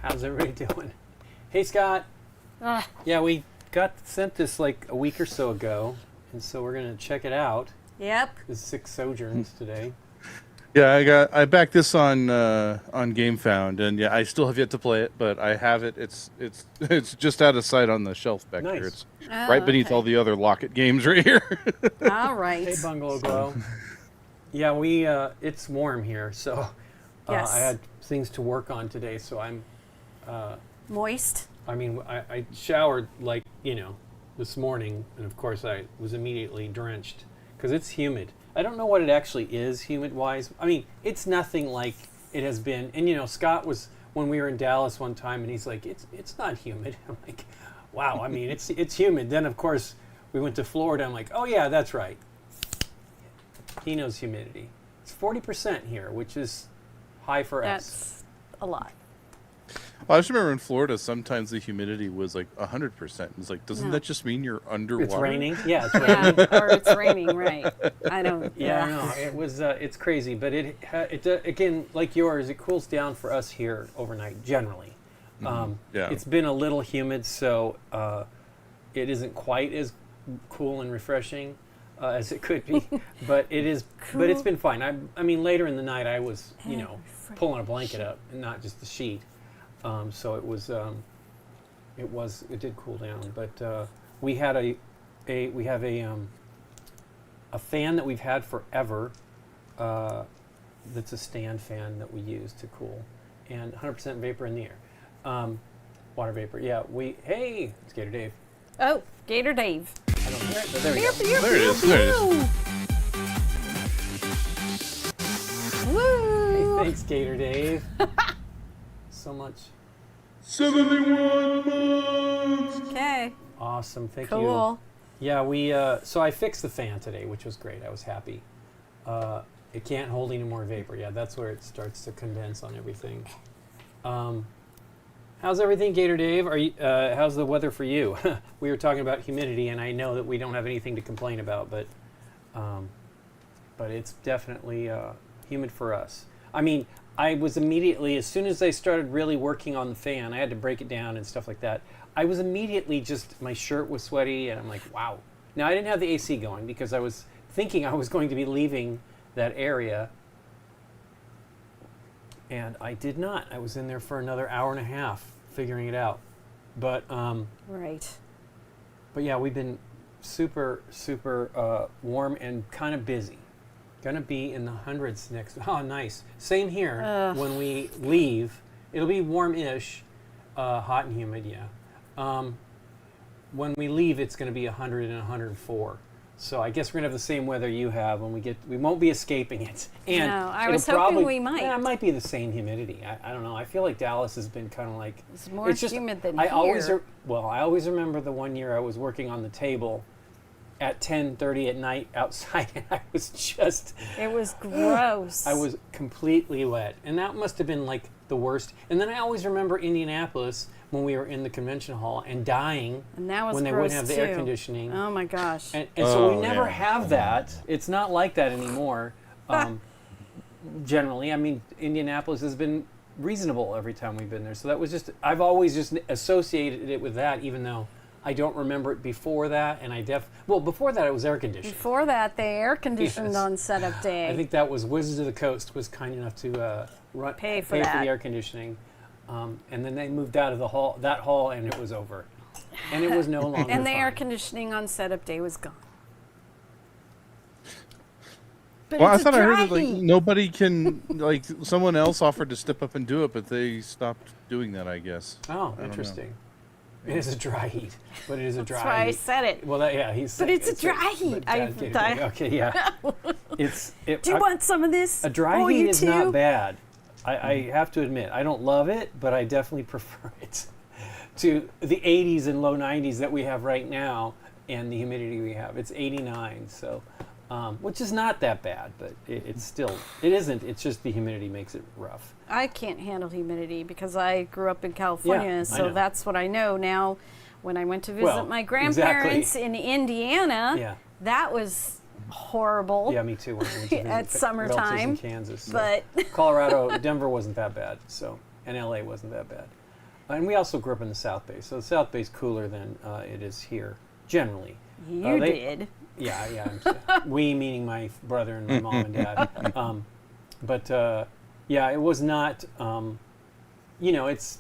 How's everybody doing? Hey, Scott. Yeah, we got sent this like a week or so ago, and so we're gonna check it out. Yep. This Six Sojourns today. Yeah, I backed this on GameFound, and yeah, I still have yet to play it, but I have it. It's just out of sight on the shelf back here. It's right beneath all the other Laukat games right here. All right. Hey, Bungalow Glow. Yeah, we it's warm here, so Yes. I had things to work on today, so I'm Moist. I mean, I showered like, this morning, and of course I was immediately drenched because it's humid. I don't know what it actually is humid-wise. I mean, it's nothing like it has been. And, Scott was, when we were in Dallas one time, and he's like, it's not humid. I'm like, wow, I mean, it's humid. Then, of course, we went to Florida. I'm like, oh, yeah, that's right. He knows humidity. It's 40% here, which is high for us. That's a lot. Well, I just remember in Florida, sometimes the humidity was like 100%. It's like, doesn't that just mean you're underwater? It's raining. Yeah, it's raining. Yeah, or it's raining, right? I don't. Yeah, no, it was. It's crazy, but it again, like yours, it cools down for us here overnight generally. Yeah. It's been a little humid, so it isn't quite as cool and refreshing as it could be, but it is. Cool. But it's been fine. I mean, later in the night, I was, pulling a blanket up and not just the sheet. So it was. It did cool down, but we had a fan that we've had forever. That's a stand fan that we use to cool, and 100% vapor in the air, water vapor. Yeah, hey, it's Gator Dave. Oh, Gator Dave. I don't hear it, but there we go. There it is. There it is. Woo! Hey, thanks, Gator Dave. So much. 71 months. Okay. Awesome, thank you. Cool. Yeah, so I fixed the fan today, which was great. I was happy. It can't hold any more vapor. Yeah, that's where it starts to condense on everything. How's everything, Gator Dave? How's the weather for you? We were talking about humidity, and I know that we don't have anything to complain about, but it's definitely humid for us. I mean, I was immediately, as soon as I started really working on the fan, I had to break it down and stuff like that. I was immediately my shirt was sweaty, and I'm like, wow. Now, I didn't have the AC going because I was thinking I was going to be leaving that area, and I did not. I was in there for another hour and a half figuring it out. But Right. But yeah, we've been super, super warm and kind of busy. Gonna be in the hundreds next. Oh, nice. Same here. When we leave, it'll be warm-ish, hot and humid. Yeah. When we leave, it's gonna be 100 and 104. So I guess we're gonna have the same weather you have when we get. We won't be escaping it. And No, I was hoping we might. Yeah, it might be the same humidity. I don't know. I feel like Dallas has been kind of like. It's more humid than I here. I always remember the one year I was working on the table at 10:30 at night outside, and I was just. It was gross. I was completely wet, and that must have been like the worst. And then I always remember Indianapolis when we were in the convention hall and dying And that was when they gross wouldn't have the too. air conditioning. Oh my gosh. And so we Oh, never yeah. have that. It's not like that anymore. Generally, I mean, Indianapolis has been reasonable every time we've been there. So that was just, I've always just associated it with that, even though I don't remember it before that. And before that it was air conditioning. Before that, they air conditioned Yes. on setup day. I think that was Wizards of the Coast was kind enough to Pay for the that. air conditioning. And then they moved out of that hall, and it was over. And it was no longer and the air fun. conditioning on setup day was gone. But Well, I it's thought a I heard dry that like heat. nobody can like someone else offered to step up and do it, but they stopped doing that. I guess. Oh, know. interesting. It is a dry heat, but it is a dry That's why I heat. said it. Well, he's. But it's a dry heat. Okay, yeah. Do you want some of this? A dry Oh, heat you is too? not bad. I have to admit, I don't love it, but I definitely prefer it to the 80s and low 90s that we have right now, and the humidity we have. It's 89, so which is not that bad, but it's still it isn't. It's just the humidity makes it rough. I can't handle humidity because I grew up in California, I so know. that's what I know now. When I went to visit my grandparents in Indiana, that was horrible. Yeah, me too. When I went to visit at summertime, relatives in Kansas, so. but Colorado, Denver wasn't that bad, so and LA wasn't that bad. And we also grew up in the South Bay, so the South Bay's cooler than it is here, generally. You did. Yeah. We, meaning my brother and my mom and dad. But it was not, it's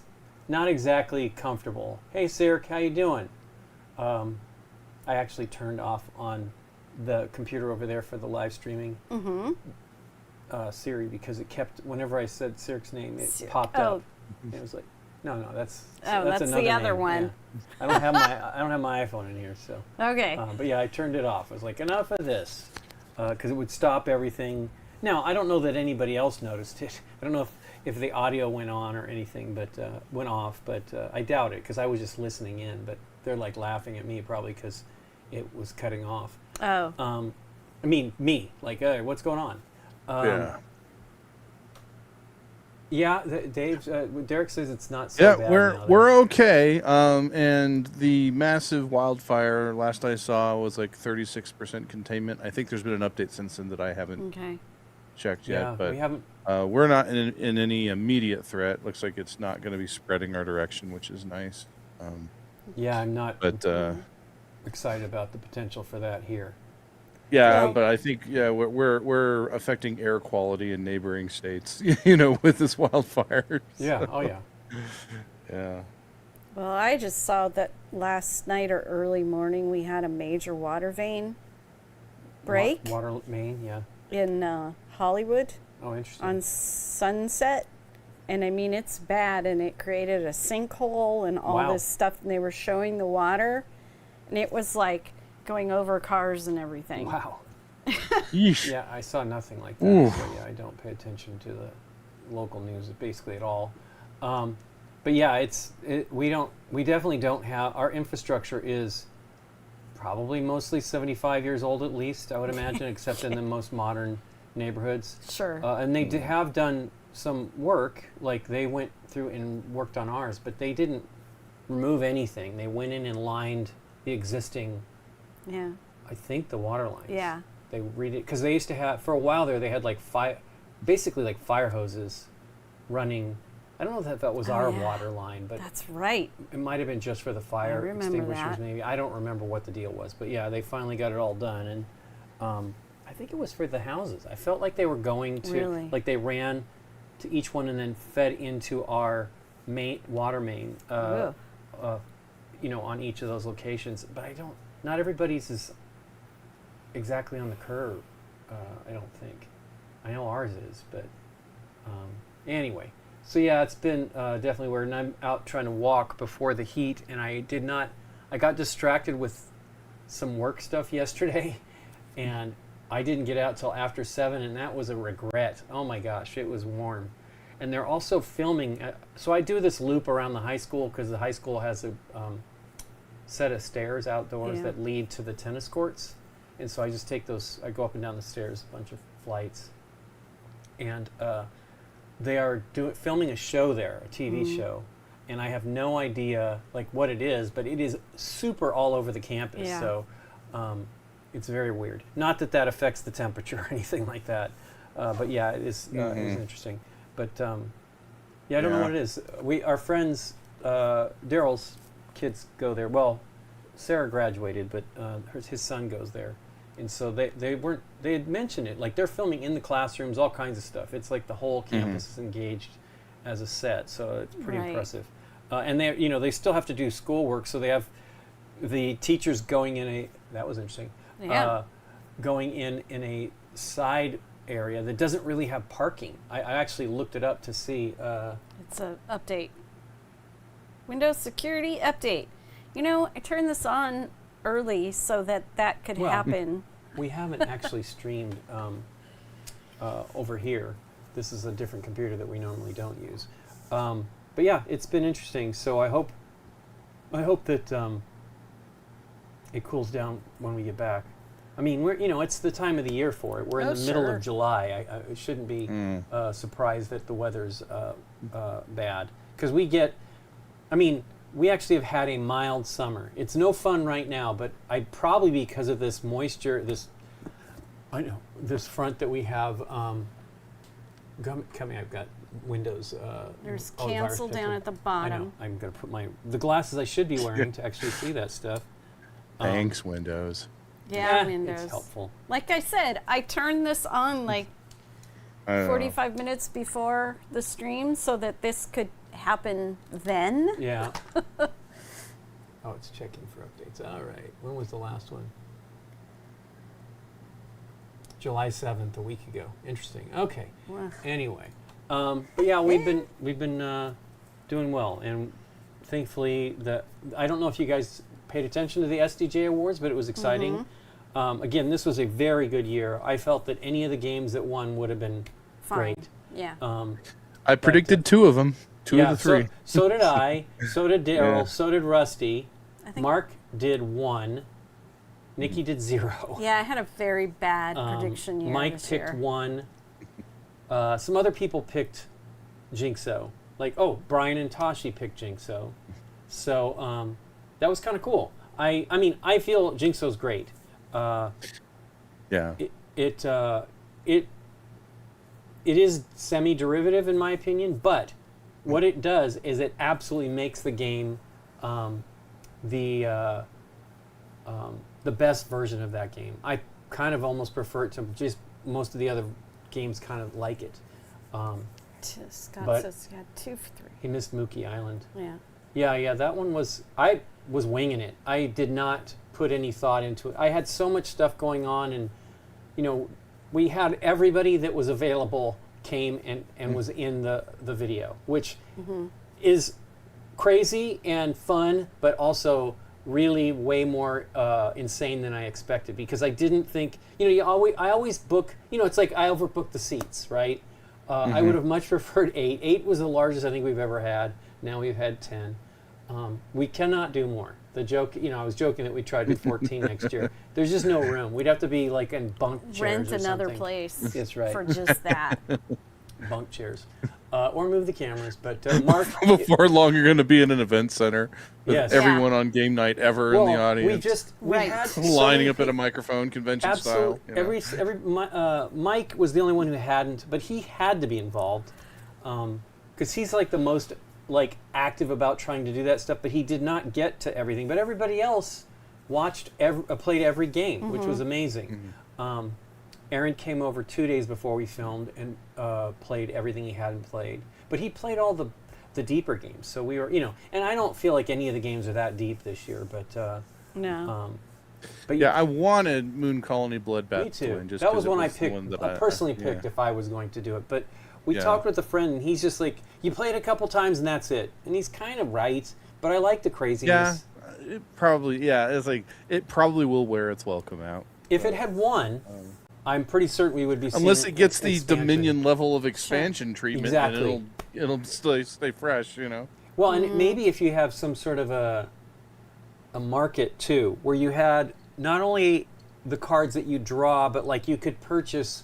not exactly comfortable. Hey, Sarah, how you doing? I actually turned off on the computer over there for the live streaming Siri, because it kept, whenever I said Sirik's name, it popped up. It was like, no, that's that's another the other name. one. Yeah. I don't have my iPhone in here, so. Okay. But yeah, I turned it off. I was like, enough of this, because it would stop everything. Now, I don't know that anybody else noticed it. I don't know if the audio went on or anything, but went off. But I doubt it, because I was just listening in. But they're like laughing at me probably because it was cutting off. Oh. I mean, me, like, what's going on? Yeah, Derek says it's not so bad. Yeah, we're okay. And the massive wildfire, last I saw, was like 36% containment. I think there's been an update since then that I haven't checked yet. But we haven't. We're not in any immediate threat. Looks like it's not going to be spreading our direction, which is nice. I'm not but excited about the potential for that here. Yeah, but I think we're affecting air quality in neighboring states, with this wildfire. Yeah. Oh yeah. Yeah. Well, I just saw that last night or early morning we had a major water vein break. Water main, yeah. In Hollywood. Oh, interesting. On Sunset. And I mean, it's bad, and it created a sinkhole and all this stuff, and they were showing the water, and it was like going over cars and everything. Wow. Yeesh. Yeah, I saw nothing like that. So yeah, I don't pay attention to the local news basically at all. But yeah, we definitely don't have, our infrastructure is probably mostly 75 years old at least, I would imagine, except in the most modern neighborhoods. Sure. And they have done some work, like they went through and worked on ours, but they didn't remove anything. They went in and lined the existing, I think, the water lines. Yeah. They read it, because they used to have, for a while there, they had like basically like fire hoses running. I don't know if that was our water line, but that's right. It might have been just for the fire extinguishers, maybe. I don't remember what the deal was, but yeah, they finally got it all done, and I think it was for the houses. I felt like they were going to, like they ran to each one and then fed into our water main, on each of those locations. But not everybody's is exactly on the curve, I don't think. I know ours is, but anyway. So yeah, it's been definitely weird, and I'm out trying to walk before the heat, and I got distracted with some work stuff yesterday, and I didn't get out till after 7, and that was a regret. Oh my gosh, it was warm. And they're also filming, so I do this loop around the high school, because the high school has a set of stairs outdoors that lead to the tennis courts. And so I just take those, I go up and down the stairs, a bunch of flights. And they are filming a show there, a TV show. And I have no idea what it is, but it is super all over the campus. Yeah. So it's very weird. Not that affects the temperature or anything like that. But yeah, it is interesting. But I don't know what it is. Our friends, Daryl's kids go there. Well, Sarah graduated, but his son goes there. And so they had mentioned it, like they're filming in the classrooms, all kinds of stuff. It's like the whole campus is engaged as a set, so it's pretty impressive. And they still have to do schoolwork, so they have the teachers going in that was interesting, going in a side area that doesn't really have parking. I actually looked it up to see. It's an update. Windows security update. I turned this on early so that could happen. We haven't actually streamed over here. This is a different computer that we normally don't use. But yeah, it's been interesting. So I hope that it cools down when we get back. I mean, it's the time of the year for it. We're in the middle of July. I shouldn't be surprised that the weather's bad, because we actually have had a mild summer. It's no fun right now, but probably because of this moisture, this front that we have coming. I've got Windows. There's virus cancel down picker. at the I know. bottom. I'm gonna put the glasses I should be wearing to actually see that stuff. Thanks, Windows. Yeah, Windows. It's helpful. Like I said, I turned this on like 45 minutes before the stream so that this could happen then. Yeah. Oh, it's checking for updates. All right. When was the last one? July 7th, a week ago. Interesting. Okay. Wow. Anyway, but yeah, we've been doing well, and thankfully I don't know if you guys paid attention to the SDJ Awards, but it was exciting. Again, this was a very good year. I felt that any of the games that won would have been Fine. great. Yeah. I predicted two of them. Two of the three. So did I. So did Daryl. Yeah. So did Rusty. I think Mark did 1. Nikki did 0. Yeah, I had a very bad prediction year Mike this picked year. 1. Some other people picked Jinxo. Like, Brian and Tashi picked Jinxo. So that was kind of cool. I mean, I feel Jinxo's great. Yeah. It is semi-derivative in my opinion, but what it does is it absolutely makes the game the best version of that game. I kind of almost prefer it to just most of the other games kind of like it. Scott but says he had 2 for 3. he missed Mookie Island. Yeah. Yeah, that one was, I was winging it. I did not put any thought into it. I had so much stuff going on, and, we had everybody that was available came and was in the video, which is crazy and fun, but also really way more insane than I expected, because I didn't think, I always book, it's like I overbook the seats, right? I would have much preferred 8. 8 was the largest I think we've ever had. Now we've had 10. We cannot do more. The joke, I was joking that we tried to do 14 next year. There's just no room. We'd have to be like in bunk chairs Rent or another something. place That's right. for just that. Bunk chairs. Or move the cameras. But Mark... Before long, you're going to be in an event center with Yes. everyone on game night ever in the audience. We had so lining many up at a microphone, convention style. Mike was the only one who hadn't, but he had to be involved because he's like the most active about trying to do that stuff. But he did not get to everything. But everybody else played every game, which was amazing. Aaron came over 2 days before we filmed and played everything he hadn't played. But he played all the deeper games. So we were, and I don't feel like any of the games are that deep this year. But No. but Yeah, I wanted Moon Colony Bloodbath me to too. win. Just That was 'cause it one I the picked. one that I personally yeah. picked if I was going to do it. But we Yeah. talked with a friend, and he's just like, "You play it a couple times, and that's it." And he's kind of right. But I like the Yeah, craziness. it probably. Yeah, it's like it probably will wear its welcome out. If it had won, I'm pretty certain we would be. Unless seeing it gets the expansion. Dominion level of expansion treatment, Exactly. and it'll stay fresh, Well, and maybe if you have some sort of a market too, where you had not only the cards that you draw, but like you could purchase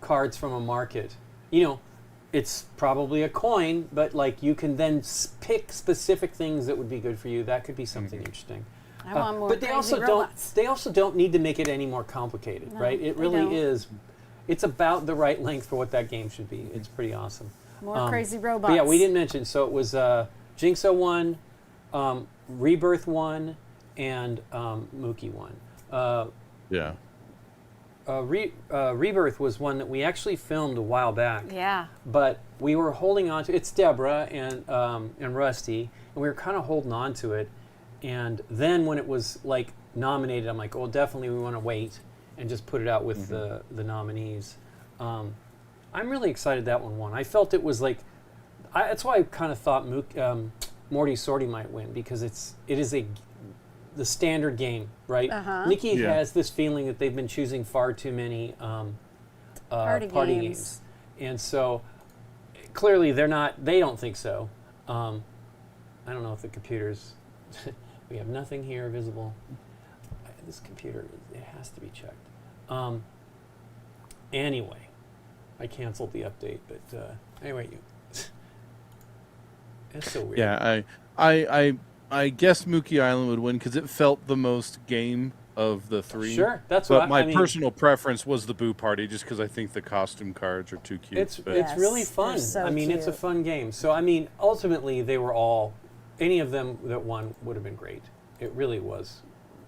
cards from a market. It's probably a coin, but like you can then pick specific things that would be good for you. That could be something interesting. I want more But they crazy also robots. don't. They also don't need to make it any more complicated, No, right? It they really don't. is. It's about the right length for what that game should be. It's pretty awesome. More crazy robots. But yeah, we didn't mention. So it was Jinxo 1, Rebirth 1, and Mookie 1. Yeah. Rebirth was one that we actually filmed a while back. Yeah. But we were holding on to. It's Deborah and Rusty, and we were kind of holding on to it. And then when it was nominated, I'm like, well, definitely we want to wait and just put it out with the nominees. I'm really excited that one won. I felt it was that's why I kind of thought Morty Sorty might win, because it is the standard game, right? Nikki has this feeling that they've been choosing far too many party games. And so clearly they don't think so. I don't know if the computers, we have nothing here visible. This computer, it has to be checked. Anyway, I canceled the update, but anyway, it's so weird. Yeah, I guess Mookie Island would win because it felt the most game of the three. Sure, that's but what my I mean. personal preference was the Boo Party, just because I think the costume cards are too cute. It's Yes, really they're fun. so I mean, it's a cute. fun game. So I mean, ultimately, they were all, any of them that won would have been great. It really was,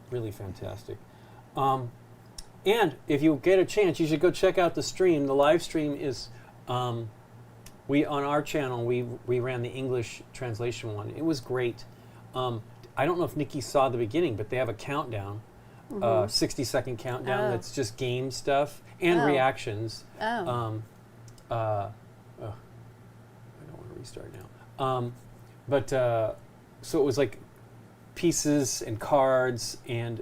really fantastic. And if you get a chance, you should go check out the stream. The live stream is, we on our channel we ran the English translation one. It was great. I don't know if Nikki saw the beginning, but they have a countdown, 60-second countdown. Oh. That's just game stuff and Oh. reactions. Oh. I don't want to restart now. So it was like pieces and cards and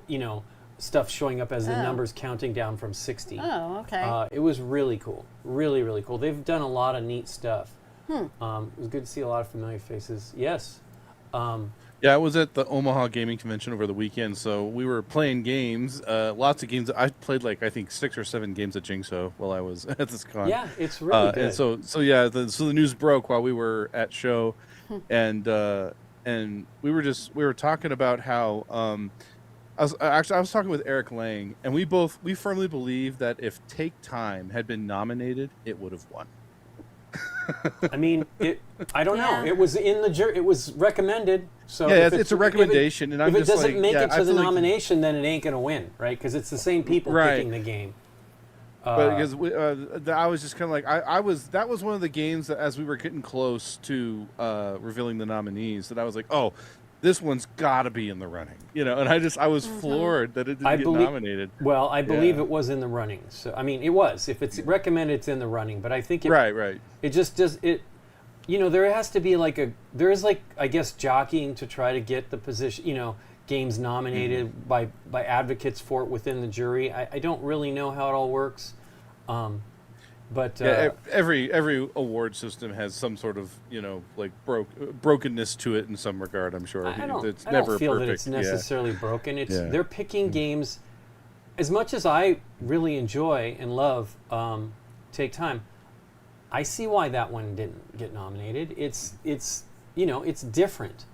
stuff showing up as the Oh. numbers counting down from 60. Oh, okay. It was really cool, really, really cool. They've done a lot of neat stuff. It was good to see a lot of familiar faces. Yes. Yeah, I was at the Omaha Gaming Convention over the weekend, so we were playing games, lots of games. I played I think 6 or 7 games at Jingso while I was at this con. Yeah, it's really good. And so the news broke while we were at show, and we were talking about how I was talking with Eric Lang, and we firmly believe that if Take Time had been nominated, it would have won. I mean, I don't know. Yeah. It was in the jury. It was recommended. So Yeah, if it's a recommendation, and I'm if it just doesn't like, make yeah, it I to the feel like- nomination, then it ain't gonna win, right? Because it's the same people Right. picking the game. But because I was just kind of like that was one of the games that as we were getting close to revealing the nominees, that I was like, oh, this one's got to be in the running, and I was floored that it didn't get nominated. Well, I believe Yeah. it was in the running. So I mean, it was. If it's recommended, it's in the running. But I think Right. it just does it. There has to be there is I guess jockeying to try to get the position. Games nominated by advocates for it within the jury. I don't really know how it all works, but every award system has some sort of brokenness to it in some regard. I'm sure I don't never feel perfect. that it's necessarily broken. It's Yeah. they're picking games. As much as I really enjoy and love Take Time, I see why that one didn't get nominated. It's different.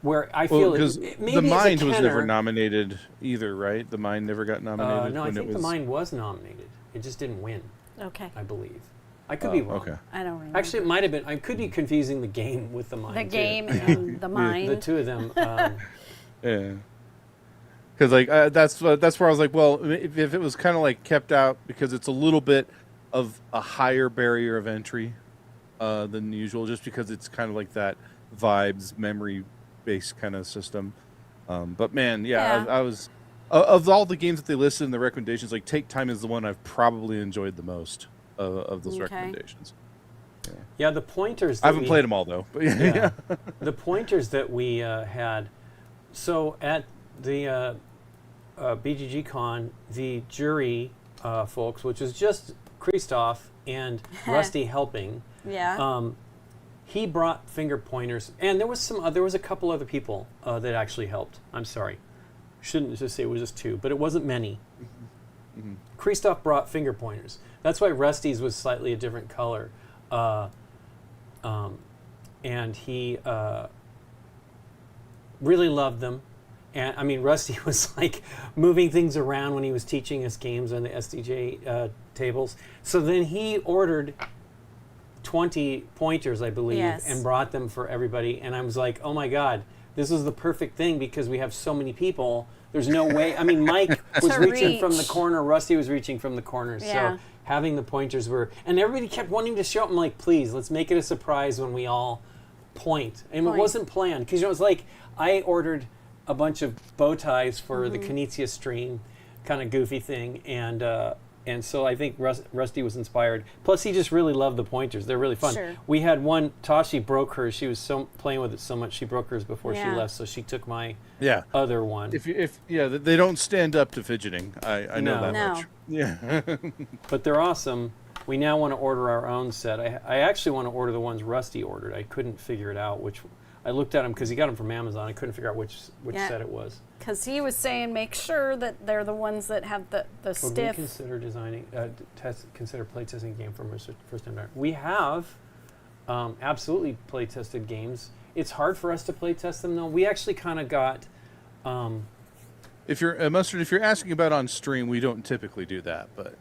Where I feel because maybe the Mind as a was tenor, never nominated either, right? The Mind never got nominated. No, I when think it was... the Mind was nominated. It just didn't win, Okay. I believe. I could be wrong. Okay. I don't remember. Actually, it might have been. I could be confusing the game with the Mind. the too. game Yeah. and the mind. The two of them. Yeah. Because that's where I was like, well, if it was kind of kept out because it's a little bit of a higher barrier of entry than usual, just because it's kind of like that vibes memory based kind of system. But man, Yeah. I was of all the games that they listed in the recommendations, Take Time is the one I've probably enjoyed the most of those Okay. recommendations. Yeah, the pointers. I haven't played them all though, but Yeah. The pointers that we had. So at the BGG Con, the jury folks, which is just Christoph and Rusty helping, yeah. he brought finger pointers, and there was a couple other people that actually helped. I'm sorry, shouldn't just say it was just 2, but it wasn't many. Christoph brought finger pointers. That's why Rusty's was slightly a different color, and he really loved them. And I mean, Rusty was moving things around when he was teaching us games on the SDJ tables. So then he ordered 20 pointers, I believe, Yes. and brought them for everybody. And I was like, oh my God, this is the perfect thing because we have so many people. There's no way. I mean, Mike was To reaching from the reach. corner. Rusty was reaching from the corner. Yeah. So having the pointers and everybody kept wanting to show up. I'm like, please, let's make it a surprise when we all point. And it Point. wasn't planned because it was I ordered a bunch of bow ties for the Knizia stream, kind of goofy thing, and so I think Rusty was inspired. Plus, he just really loved the pointers; they're really fun. Sure. We had one. Tashi broke hers. She was playing with it so much she broke hers before she Yeah. left. So she took my Yeah. other one. If they don't stand up to fidgeting. I know No. that No. much. Yeah. But they're awesome. We now want to order our own set. I actually want to order the ones Rusty ordered. I couldn't figure it out which. I looked at them because he got them from Amazon. I couldn't figure out which Yeah. set it was. Because he was saying make sure that they're the ones that have the Would we stiff. consider designing, consider playtesting a game for first time buyer? We have absolutely playtested games. It's hard for us to playtest them though. We actually kind of got if you're Mustard, if you're asking about on stream, we don't typically do that, but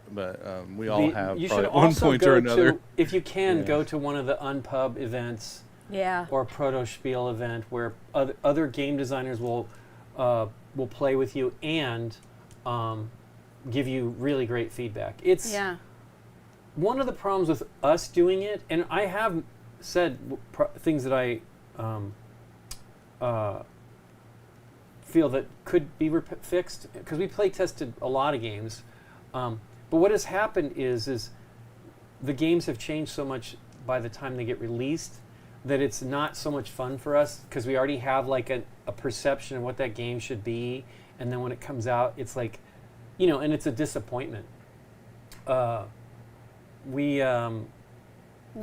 we all have you probably should at one also point go or another. to, if you can, go to one of the Unpub events. Yeah. Or a Proto Spiel event where other game designers will play with you and give you really great feedback. It's one of the problems with us doing it, and I have said things that I feel that could be fixed, because we play tested a lot of games. But what has happened is the games have changed so much by the time they get released that it's not so much fun for us, because we already have like a perception of what that game should be, and then when it comes out, it's like, and it's a disappointment. We not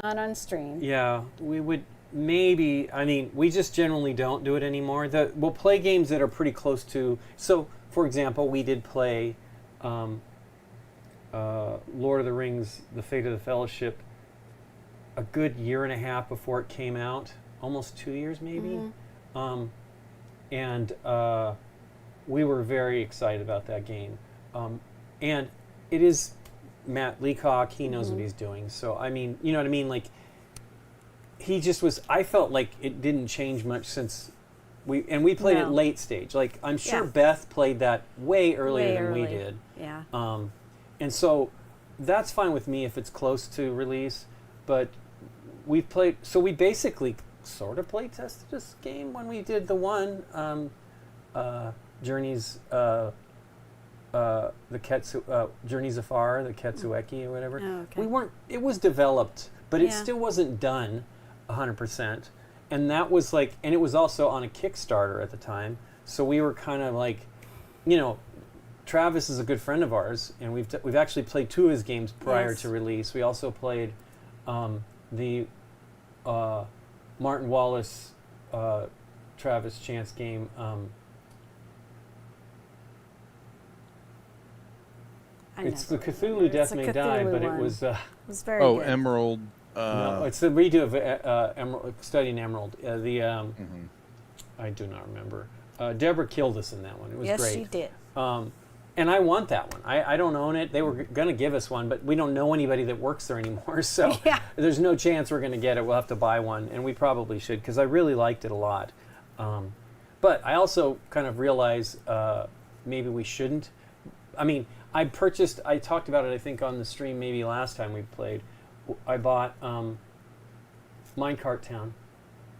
on stream. Yeah, we would maybe. I mean, we just generally don't do it anymore. We'll play games that are pretty close to. So, for example, we did play Lord of the Rings: The Fate of the Fellowship a good year and a half before it came out, almost 2 years maybe. And we were very excited about that game. And it is Matt Leacock, he knows what he's doing. So, I mean, you know what I mean? Like, he just was, I felt like it didn't change much since we played it late stage. Like, I'm sure Beth played that way earlier than we did. Yeah. And so that's fine with me if it's close to release, but we basically sort of play tested this game when we did the one, Journeys, the Journeys Afar, the Ketsueki or whatever. Oh, okay. It was developed, but it still wasn't done 100%. And that was like, and it was also on a Kickstarter at the time. So we were kind of like, Travis is a good friend of ours, and we've actually played 2 of his games prior to release. We also played the Martin Wallace, Travis Chance game. It's the Cthulhu Death May Die, but it was very good. Emerald. No, it's the redo of Emerald, Studying Emerald. I do not remember. Deborah killed us in that one. It was great. Yes, she did. And I want that one. I don't own it. They were going to give us one, but we don't know anybody that works there anymore. So there's no chance we're going to get it. We'll have to buy one, and we probably should, because I really liked it a lot. But I also kind of realize maybe we shouldn't. I mean, I talked about it, I think, on the stream maybe last time we played. I bought Minecart Town,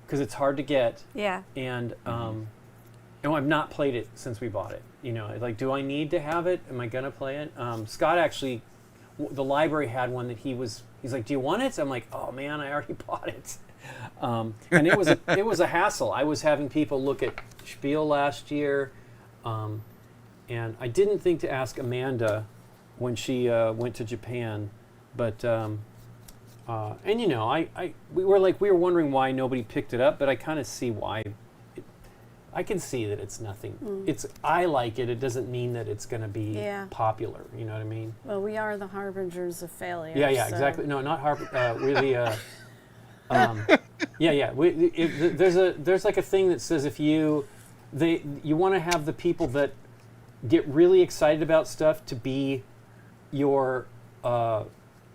because it's hard to get. Yeah. And I've not played it since we bought it. Like, do I need to have it? Am I going to play it? Scott actually, the library had one that he's like, do you want it? I'm like, oh man, I already bought it. And it was a hassle. I was having people look at Spiel last year, and I didn't think to ask Amanda when she went to Japan, but we were wondering why nobody picked it up, but I kind of see why. I can see that it's nothing. I like it. It doesn't mean that it's going to be popular. You know what I mean? Well, we are the harbingers of failure. Yeah, so. Exactly. No, not we're the. There's like a thing that says if you want to have the people that get really excited about stuff to be your kind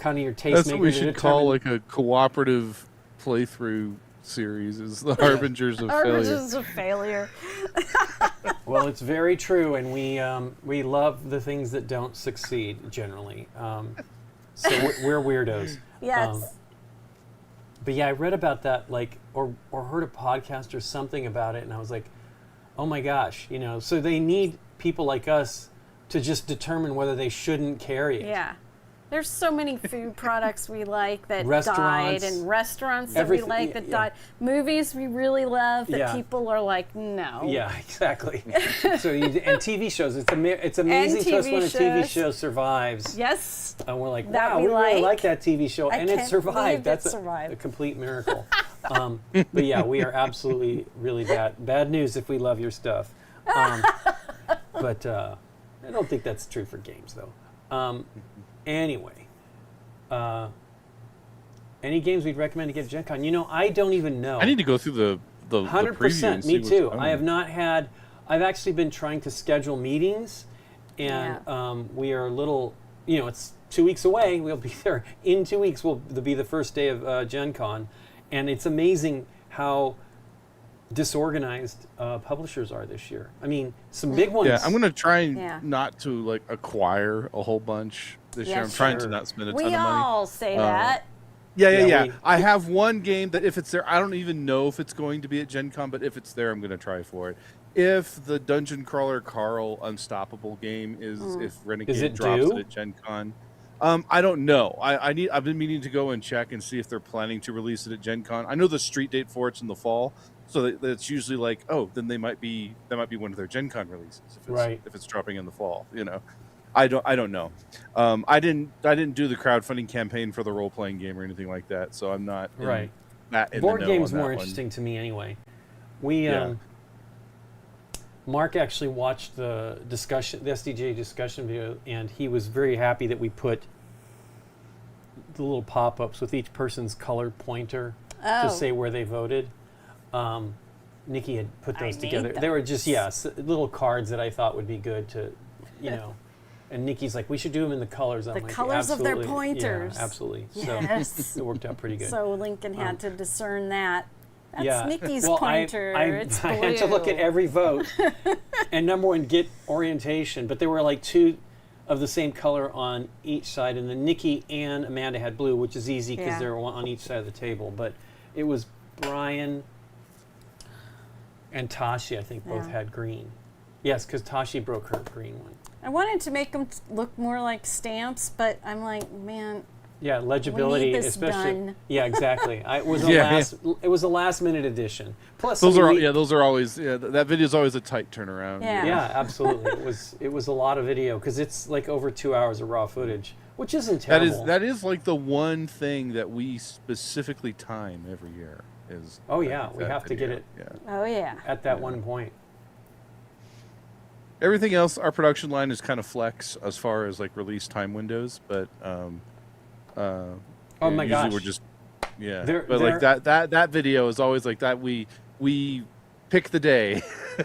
of your taste. That's what we should call like a cooperative playthrough series, is the Harbingers of Failure. Harbingers of Failure. Well, it's very true, and we love the things that don't succeed generally. So we're weirdos. Yes. But yeah, I read about that, or heard a podcast or something about it, and I was like, oh my gosh, so they need people like us to just determine whether they shouldn't carry it. Yeah. There's so many food products we like that died, and restaurants that we like that died. Movies we really love that people are like, no. Yeah, exactly. And TV shows. It's amazing to us when a TV show survives. Yes. And we're like, wow, we really like that TV show, and it survived. That's survived. A complete miracle. But yeah, we are absolutely really bad news if we love your stuff. But I don't think that's true for games, though. Anyway, any games we'd recommend to get at Gen Con? I don't even know. I need to go through the 100%. Me too. I have not had. I've actually been trying to schedule meetings, and we are a little, it's 2 weeks away. We'll be there in 2 weeks. Will be the first day of Gen Con, and it's amazing how disorganized publishers are this year. I mean, some big ones. Yeah, I'm going to try not to like acquire a whole bunch this year. I'm trying to not spend a ton of money. We all say that. Yeah. I have one game that if it's there, I don't even know if it's going to be at Gen Con, but if it's there, I'm going to try for it. If the Dungeon Crawler Carl Unstoppable game if Renegade drops it at Gen Con, I don't know. I've been meaning to go and check and see if they're planning to release it at Gen Con. I know the street date for it's in the fall, so that's usually like, then that might be one of their Gen Con releases if it's dropping in the fall. I don't know. I didn't do the crowdfunding campaign for the role playing game or anything like that, so I'm not in Board the game's know on more that interesting to me anyway. Mark actually watched the SDJ discussion video, and he was very happy that we put the little pop-ups with each person's color pointer to say where they voted. Nikki had put those together. They were just little cards that I thought would be good to, And Nikki's like, we should do them in the colors. I'm the like, colors of their pointers. Yeah, absolutely. Yes. So it worked out pretty good. So Lincoln had to discern that. That's Nikki's pointer. It's blue. I had to look at every vote and number one, get orientation. But there were like two of the same color on each side. And then Nikki and Amanda had blue, which is easy because they're on each side of the table. But it was Brian and Tashi, I think, both had green. Yes, because Tashi broke her green one. I wanted to make them look more like stamps, but I'm like, man. Yeah, legibility, we need this especially. done. Yeah, exactly. It was a last minute addition. Plus, those are always that video is always a tight turnaround. Yeah, absolutely. It was a lot of video because it's like over 2 hours of raw footage, which isn't terrible. That is like the one thing that we specifically time every year is. Oh yeah, we have to get it. Yeah. Oh yeah. At that one point. Everything else, our production line is kind of flex as far as like release time windows, but oh my gosh, usually we're just like that video is always like that. We pick the day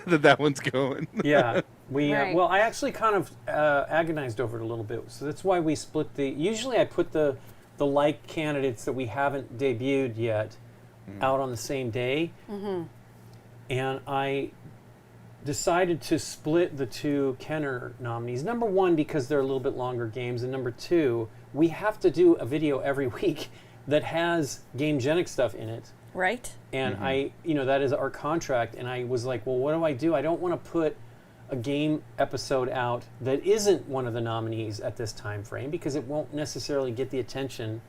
that one's going. Yeah, well, I actually kind of agonized over it a little bit, so that's why we split the. Usually, I put the like candidates that we haven't debuted yet out on the same day, and I decided to split the two Kenner nominees. Number one, because they're a little bit longer games, and number two, we have to do a video every week that has GameGenic stuff in it. Right. And that is our contract, and I was like, well, what do? I don't want to put a game episode out that isn't one of the nominees at this time frame because it won't necessarily get the attention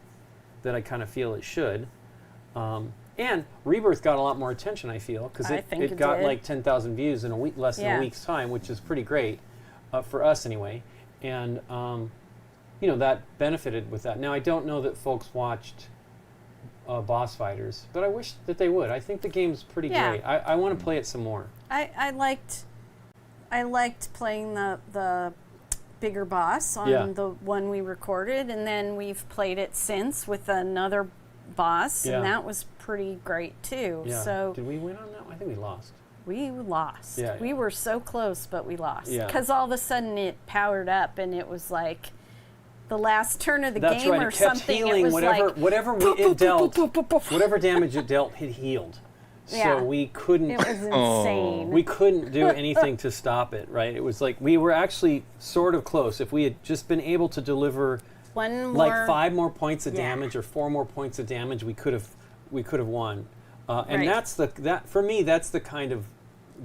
that I kind of feel it should. And Rebirth got a lot more attention, I feel, because it got like 10,000 views in less than a week's time, which is pretty great for us anyway. And, that benefited with that. Now, I don't know that folks watched Boss Fighters, but I wish that they would. I think the game's pretty great. I want to play it some more. I liked playing the bigger boss on the one we recorded, and then we've played it since with another boss, and that was pretty great too. Yeah. So did we win on that? I think we lost. We lost. Yeah, we were so close, but we lost. Yeah. Because all of a sudden it powered up, and it was like the last turn of the game right. or It kept something. Healing it was whatever damage it dealt, it healed. So we couldn't. It was insane. We couldn't do anything to stop it. Right? It was like we were actually sort of close. If we had just been able to deliver like 5 more points of damage or 4 more points of damage, we could have won. And that for me, that's the kind of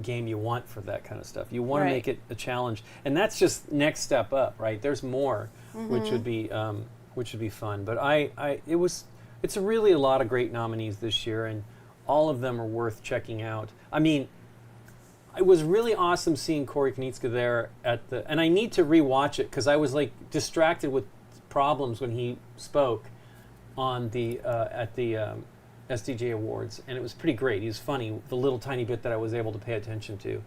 game you want for that kind of stuff. You want to make it a challenge, and that's just next step up, right? There's more, which would be fun. But it's really a lot of great nominees this year, and all of them are worth checking out. I mean, it was really awesome seeing Corey Knitska there and I need to rewatch it because I was like distracted with problems when he spoke on at the SDJ Awards, and it was pretty great. He was funny, the little tiny bit that I was able to pay attention to.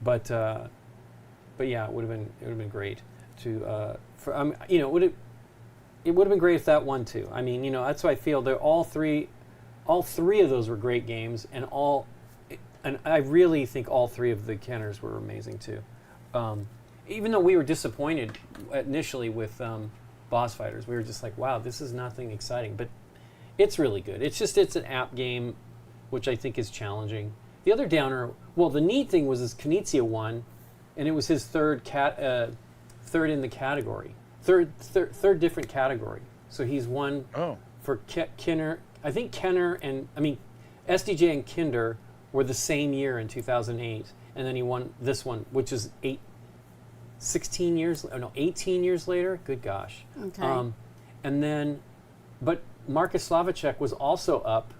But yeah, it would have been great to it would have been great if that won too. I mean, that's why I feel they're all three of those were great games, and and I really think all three of the Kenners were amazing too. Even though we were disappointed initially with boss fighters, we were just like, wow, this is nothing exciting. But it's really good. It's an app game, which I think is challenging. The other downer, well, the neat thing was Knizia won, and it was his third in the category, third different category. So he's won for Kenner. I think SDJ and Kinder were the same year in 2008, and then he won this one, which is 18 years later. Good gosh. Okay. And then, but Marcus Slavacek was also up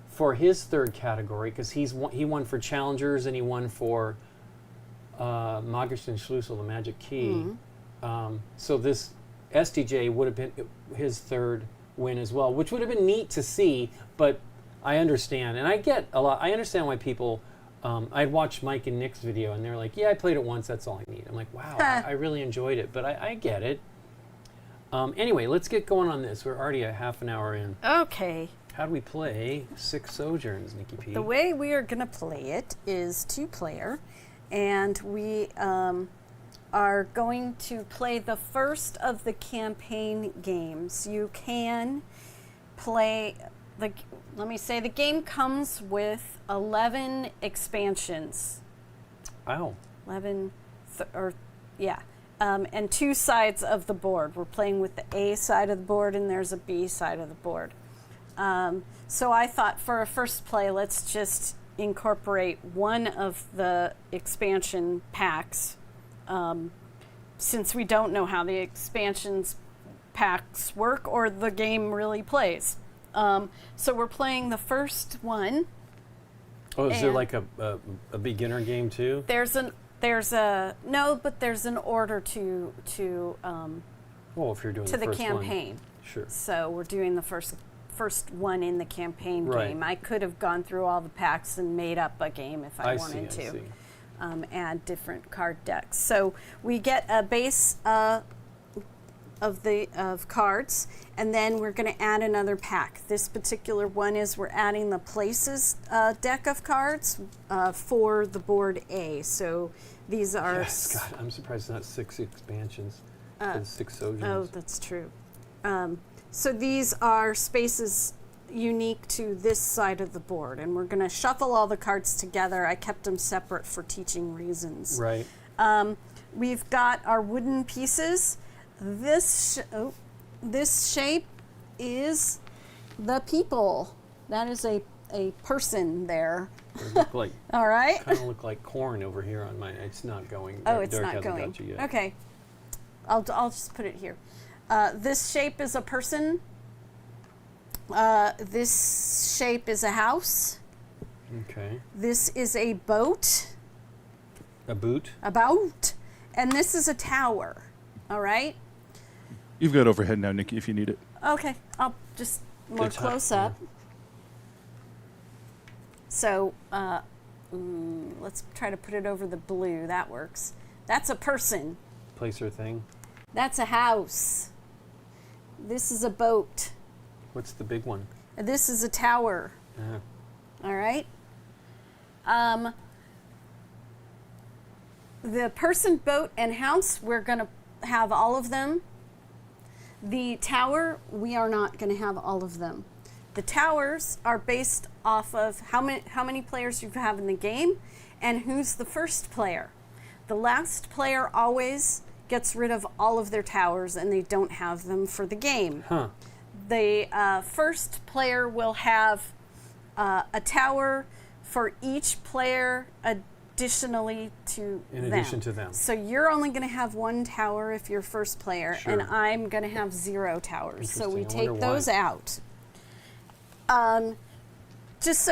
for his third category because he won for Challengers and he won for Magister Schlüssel, the Magic Key. So this SDJ would have been his third win as well, which would have been neat to see, but I understand, and I understand why people, I'd watched Mike and Nick's video and they're like, yeah, I played it once, that's all I need. I'm like, wow, I really enjoyed it, but I get it. Anyway, let's get going on this. We're already a half an hour in. Okay. How do we play Six Sojourns, Nikki P? The way we are going to play it is 2-player, and we are going to play the first of the campaign games. You can play the game comes with 11 expansions. Wow. 11, and 2 sides of the board. We're playing with the A side of the board, and there's a B side of the board. So I thought for a first play, let's just incorporate one of the expansion packs, since we don't know how the expansions packs work or the game really plays. So we're playing the first one. Oh, is there like a beginner game too? There's an order to well, if you're doing to the first campaign. One. Sure. So we're doing the first one in the campaign Right. game. I could have gone through all the packs and made up a game if I wanted see. to. Add different card decks. So we get a base of cards, and then we're going to add another pack. This particular one is we're adding the Places deck of cards for the board A. So these are... Yes, God, I'm surprised it's not 6 expansions for the 6 Sojourns. Oh, that's true. So these are spaces unique to this side of the board, and we're going to shuffle all the cards together. I kept them separate for teaching reasons. Right. We've got our wooden pieces. This shape is the people. That is a person there. It look like, all right. Kind of look like corn over here on mine. It's not going. Oh, it's Derek not hasn't going. got you yet. Okay. I'll just put it here. This shape is a person. This shape is a house. Okay. This is a boat. A boot. A boat. And this is a tower. All right? You've got overhead now, Nikki, if you need it. Okay. I'll just more close up. Yeah. So let's try to put it over the blue. That works. That's a person. Place or thing. That's a house. This is a boat. What's the big one? This is a tower. All right. The person, boat, and house, we're going to have all of them. The tower, we are not going to have all of them. The towers are based off of how many players you have in the game and who's the first player. The last player always gets rid of all of their towers, and they don't have them for the game. Huh. The first player will have a tower for each player additionally to them. In addition to them. So you're only going to have 1 tower if you're first player, Sure. and I'm going to have 0 towers. So we Interesting. I take wonder those why. out. Just so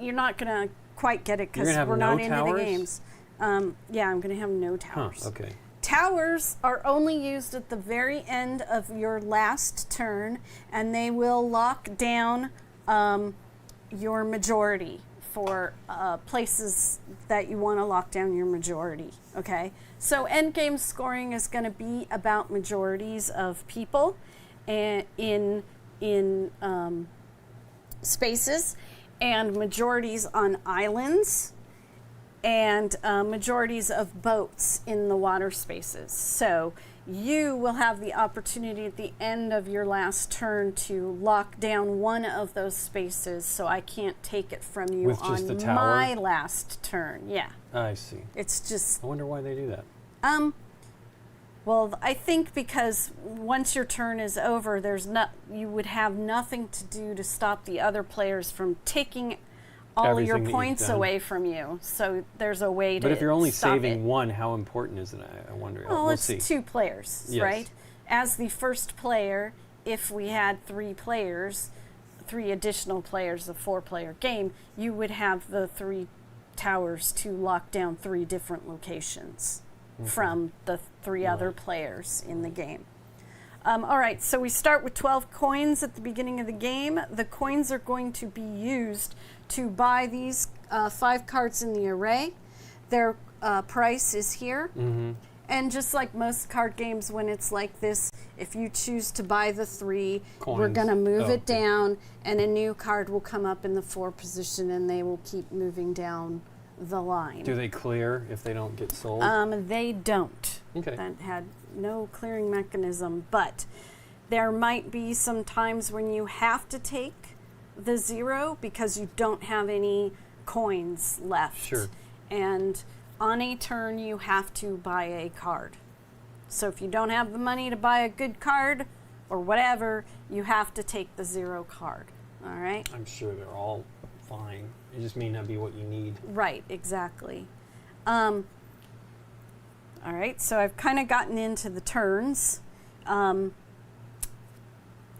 you're not going to quite get it You're because gonna have we're no not into the towers? games. Yeah, I'm going to have no towers. Huh, okay. Towers are only used at the very end of your last turn, and they will lock down your majority for places that you want to lock down your majority. Okay, so endgame scoring is going to be about majorities of people in spaces, and majorities on islands, and majorities of boats in the water spaces. So you will have the opportunity at the end of your last turn to lock down one of those spaces, so I can't take it from you With just on the tower? my last turn. Yeah. I see. It's just I wonder why they do that. well, I think because once your turn is over, you would have nothing to do to stop the other players from taking all Everything your that you've points done. away from you. So there's a way to But if you're only stop saving it. one, how important is it? I wonder. Well, we'll it's see. 2 players, Yes. right? As the first player, if we had 3 players, 3 additional players, a 4-player game, you would have the 3 towers to lock down 3 different locations from the 3 other players in the game. All right, so we start with 12 coins at the beginning of the game. The coins are going to be used to buy these 5 cards in the array. Their price is here. And just like most card games, when it's like this, if you choose to buy the 3, we're Coins. going to move it Okay. down, and a new card will come up in the 4 position, and they will keep moving down the line. Do they clear if they don't get sold? They don't. Okay. That had no clearing mechanism, but there might be some times when you have to take the 0 because you don't have any coins left. Sure. And on a turn, you have to buy a card. So if you don't have the money to buy a good card or whatever, you have to take the 0 card. All right? I'm sure they're all fine. It just may not be what you need. Right, exactly. All right, so I've kind of gotten into the turns. On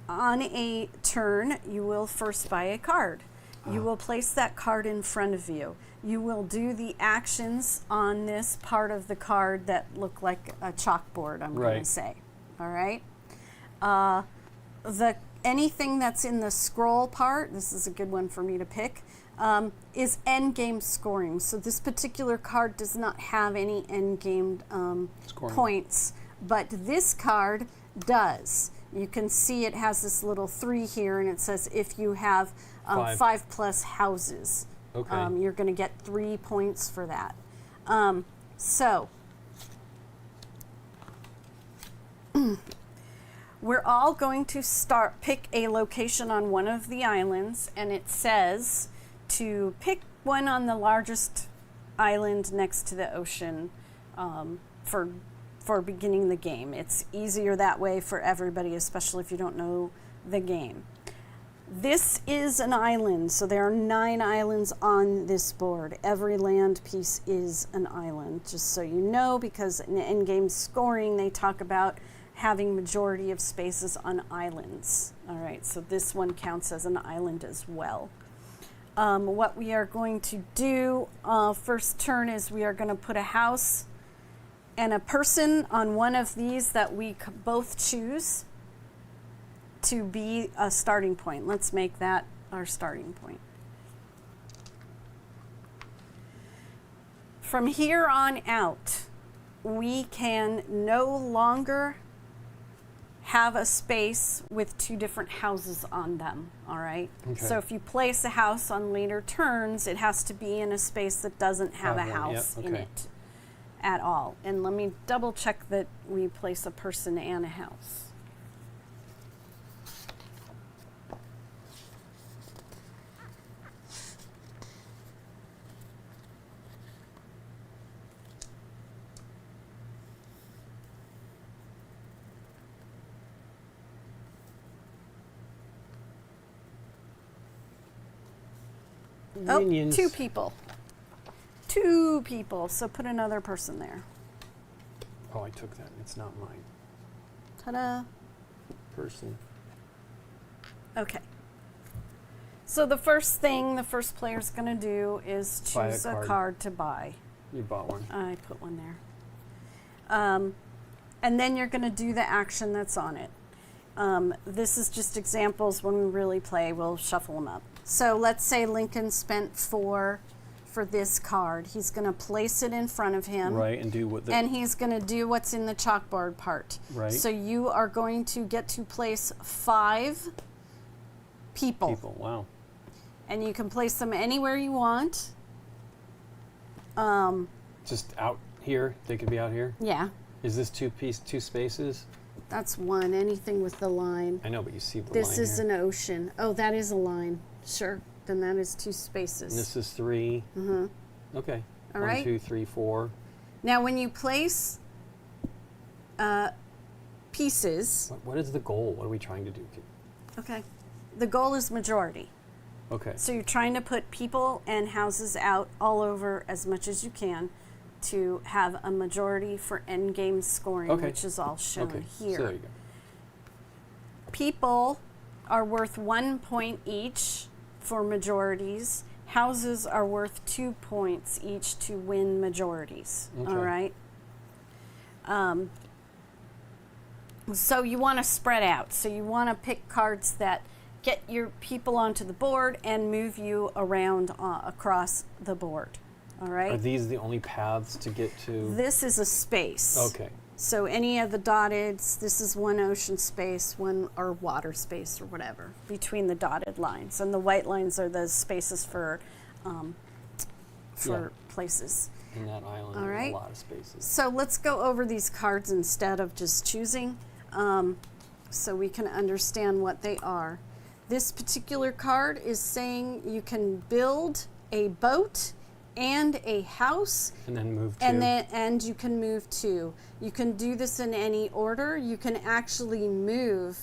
a turn, you will first buy a card. You will place that card in front of you. You will do the actions on this part of the card that look like a chalkboard, I'm going Right. to say. All right? Anything that's in the scroll part, this is a good one for me to pick, is end game scoring. So this particular card does not have any end game Scoring. points, but this card does. You can see it has this little 3 here, and it says if you have 5 plus houses, Okay. you're going to get 3 points for that. So we're all going to pick a location on one of the islands, and it says to pick one on the largest island next to the ocean for beginning the game. It's easier that way for everybody, especially if you don't know the game. This is an island, so there are 9 islands on this board. Every land piece is an island, just so you know, because in in-game scoring, they talk about having majority of spaces on islands. All right, so this one counts as an island as well. What we are going to do first turn is we are going to put a house and a person on one of these that we both choose to be a starting point. Let's make that our starting point. From here on out, we can no longer have a space with 2 different houses on them, all right? Okay. So if you place a house on later turns, it has to be in a space that doesn't have a Have one, house yep, in okay. it at all. And let me double check that we place a person and a house. Minions. Oh, 2 people. 2 people. So put another person there. Oh, I took that. It's not mine. Ta-da. Person. Okay. So the first thing the first player's going to do is Buy a choose a card. card to buy. You bought one. I put one there. And then you're going to do the action that's on it. This is just examples. When we really play, we'll shuffle them up. So let's say Lincoln spent 4 for this card. He's going to place it in front of him. Right, and do what the... And he's going to do what's in the chalkboard part. Right. So you are going to get to place 5 people. Wow. And you can place them anywhere you want. Just out here? They could be out here? Yeah. Is this two spaces? That's one. Anything with the line. I know, but you see the line This is here. an ocean. Oh, that is a line. Sure. Then that is 2 spaces. And this is 3. Mm-hmm. Okay. All 1, right. 2, 3, 4. Now, when you place pieces... What is the goal? What are we trying to do? Okay. The goal is majority. Okay. So you're trying to put people and houses out all over as much as you can to have a majority for end game scoring, which is all shown here. So there you go. People are worth 1 point each for majorities. Houses are worth 2 points each to win majorities. Okay. All right. So you want to spread out. So you want to pick cards that get your people onto the board and move you around across the board. All right. Are these the only paths to get to? This is a space. Okay. So any of the dotteds, this is one ocean space, one or water space or whatever between the dotted lines, and the white lines are the spaces for places. In that island, All there's right. a lot of spaces. So let's go over these cards instead of just choosing, so we can understand what they are. This particular card is saying you can build a boat and a house, And then move to. and you can move 2. You can do this in any order. You can actually move.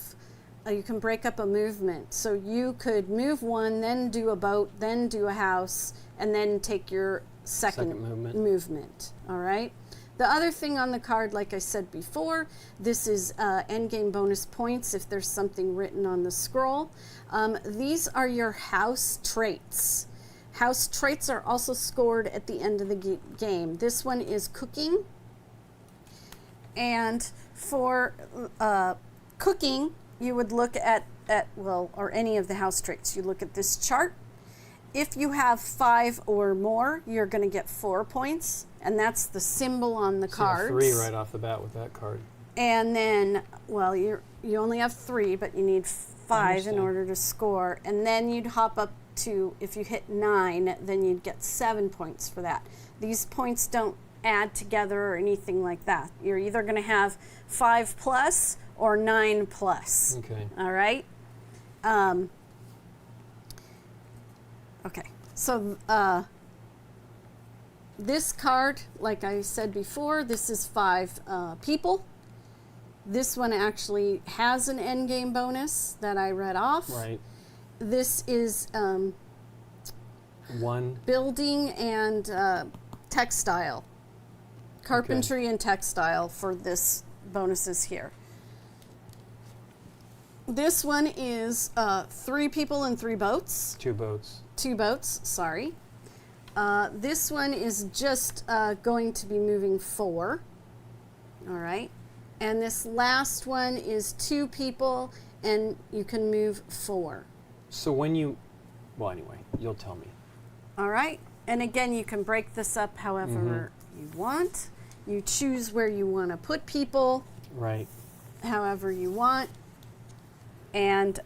You can break up a movement. So you could move 1, then do a boat, then do a house, and then take your second movement. All right. The other thing on the card, like I said before, this is endgame bonus points if there's something written on the scroll. These are your house traits. House traits are also scored at the end of the game. This one is cooking. And for cooking, you would look at or any of the house traits. You look at this chart. If you have 5 or more, you're going to get 4 points. And that's the symbol on the cards. 3 right off the bat with that card. And then, well, you only have 3, but you need 5 in order to score. And then you'd hop up to, if you hit 9, then you'd get 7 points for that. These points don't add together or anything like that. You're either going to have 5 plus or 9 plus. Okay. All right? Okay. So this card, like I said before, this is 5 people. This one actually has an endgame bonus that I read off. Right. This is 1. building and textile. Carpentry and textile for this bonuses here. This one is 3 people and 3 boats. 2 boats. 2 boats, sorry. This one is just going to be moving 4. All right. And this last one is 2 people and you can move 4. So well, anyway, you'll tell me. All right. And again, you can break this up however you want. You choose where you want to put people. Right. However you want. And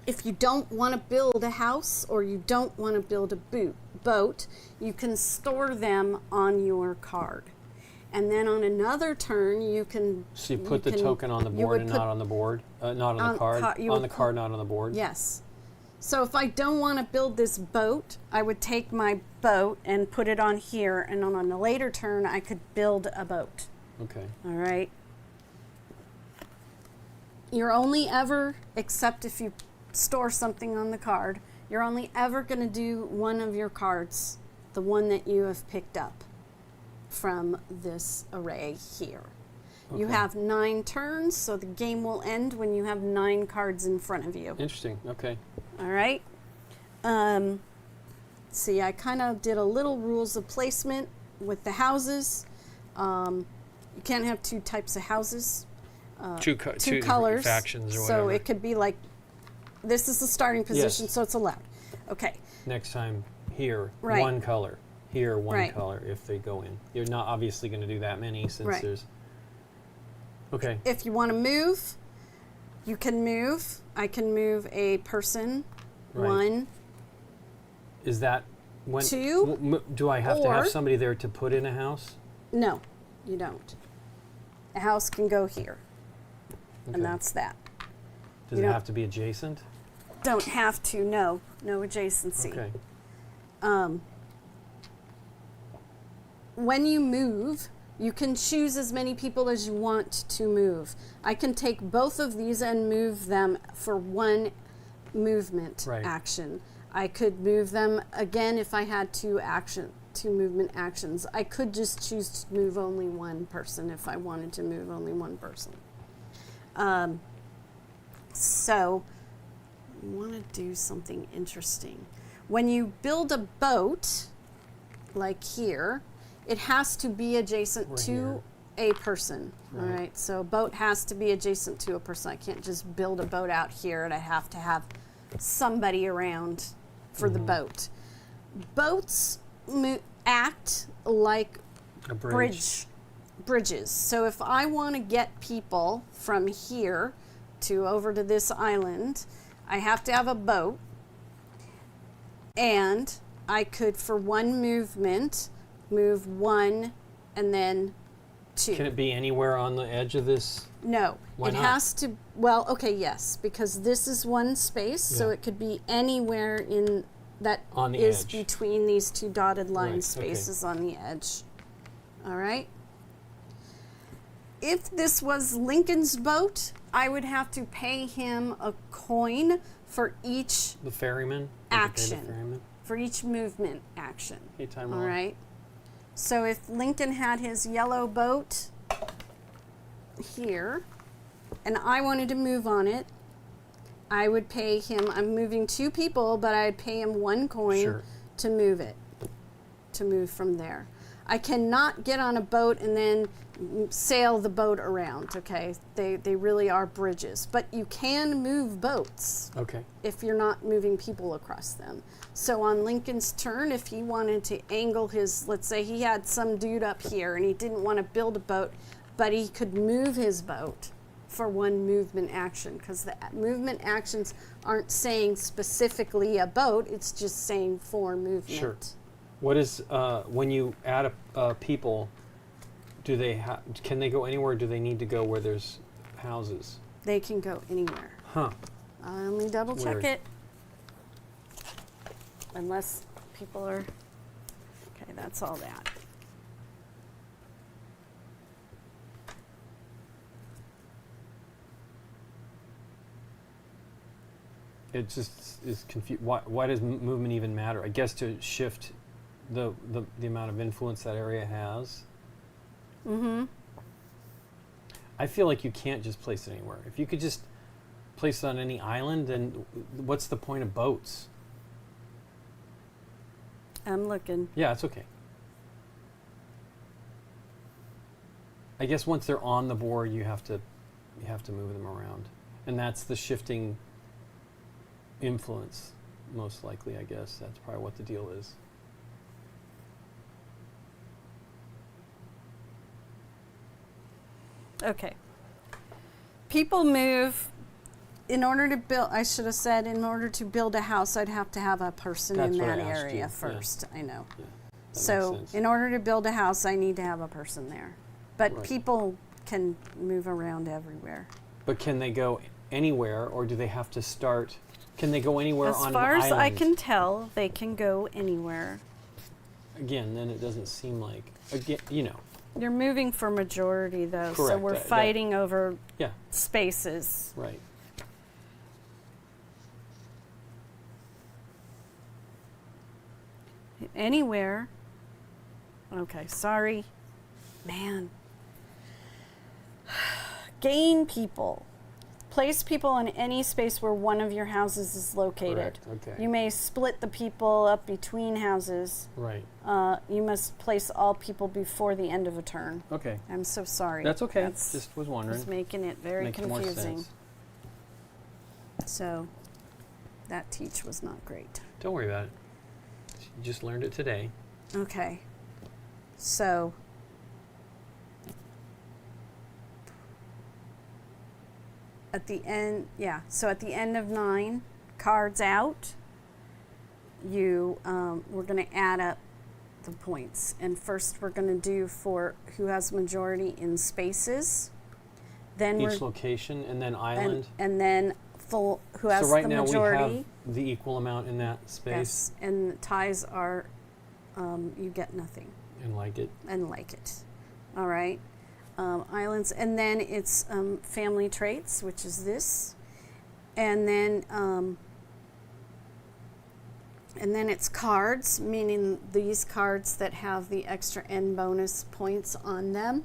if you don't want to build a house or you don't want to build a boat, you can store them on your card. And then on another turn, you can... So you put the token on the board and not on the board? Not on the card? On the card, not on the board? Yes. So if I don't want to build this boat, I would take my boat and put it on here, and on a later turn, I could build a boat. Okay. All right. You're only ever, except if you store something on the card, you're only ever going to do one of your cards, the one that you have picked up from this array here. You have 9 turns, so the game will end when you have 9 cards in front of you. Interesting. Okay. All right. See, I kind of did a little rules of placement with the houses. You can't have 2 types of houses. Two colors. Factions or so whatever. it could be like, this is the starting position, so it's allowed. Okay. Next time, here, Right. 1 color. Here, 1 Right. color if they go in. You're not obviously going to do that many since Right. there's... Okay. If you want to move, you can move. I can move a person Right. 1, Is that when 2, do I have to have or- somebody there to put in a house? No, you don't. A house can go here, Okay. and that's that. Does you it don't- have to be adjacent? Don't have to, no adjacency. Okay. When you move, you can choose as many people as you want to move. I can take both of these and move them for one movement Right. action. I could move them again if I had two movement actions. I could just choose to move only one person if I wanted to move only one person. So I want to do something interesting. When you build a boat, like here, it has to be adjacent Right to here. a person. All Right. right, so a boat has to be adjacent to a person. I can't just build a boat out here, and I have to have somebody around for the boat. Boats act like A bridge. bridges. So if I want to get people from here to over to this island, I have to have a boat, and I could, for one movement, move 1 and then 2. Can it be anywhere on the edge of this? No, Why it not? has to. Well, okay, yes, because this is one space, so Yeah. it could be anywhere in that On the is edge. between these two dotted line Right, okay. spaces on the edge. All right. If this was Lincoln's boat, I would have to pay him a coin for each The ferryman? You could pay Action. The ferryman? for each movement action. Okay, time All out. right. So if Lincoln had his yellow boat here, and I wanted to move on it, I would pay him. I'm moving 2 people, but I'd pay him 1 coin Sure. to move it, to move from there. I cannot get on a boat and then sail the boat around. Okay, they really are bridges, but you can move boats Okay. if you're not moving people across them. So on Lincoln's turn, if he wanted to angle his, let's say he had some dude up here and he didn't want to build a boat, but he could move his boat for 1 movement action, because the movement actions aren't saying specifically a boat, it's just saying for movement. Sure. What is when you add people? Do they can they go anywhere? Or do they need to go where there's houses? They can go anywhere. Huh. Let me double check Weird. it. Unless people are, okay, that's all that. It just is confused. Why does movement even matter? I guess to shift the amount of influence that area has. Mm-hmm. I feel like you can't just place it anywhere. If you could just place it on any island, then what's the point of boats? I'm looking. Yeah, it's okay. I guess once they're on the board, you have to move them around, and that's the shifting influence, most likely. I guess that's probably what the deal is. Okay. People move. In order to build, I should have said, in order to build a house, I'd have to have a person That's in what I that asked area you, yeah. first. I know. Yeah, that So, makes sense. in order to build a house, I need to have a person there. But Right. people can move around everywhere. But can they go anywhere, or do they have to start? Can they go anywhere As on far an as island? I can tell, they can go anywhere. Again, then it doesn't seem like again. You're moving for majority, though, so Correct. we're That- fighting over Yeah, spaces. right. Anywhere. Okay, sorry. Man. Gain people. Place people in any space where one of your houses is located. Correct. Okay. You may split the people up between houses. Right. You must place all people before the end of a turn. Okay. I'm so sorry. That's okay. That's Just was wondering. was making it very Makes more confusing. sense. So that teach was not great. Don't worry about it. You just learned it today. Okay. So at the end, yeah, so at the end of 9, cards out, we're going to add up the points. And first we're going to do for who has majority in spaces. Then each location, and then island. And then full who has so right the now majority. we have the equal amount in that space. Yes, and ties are you get nothing. And like it. And like it. All right. Islands, and then it's family traits, which is this, and then it's cards, meaning these cards that have the extra N bonus points on them.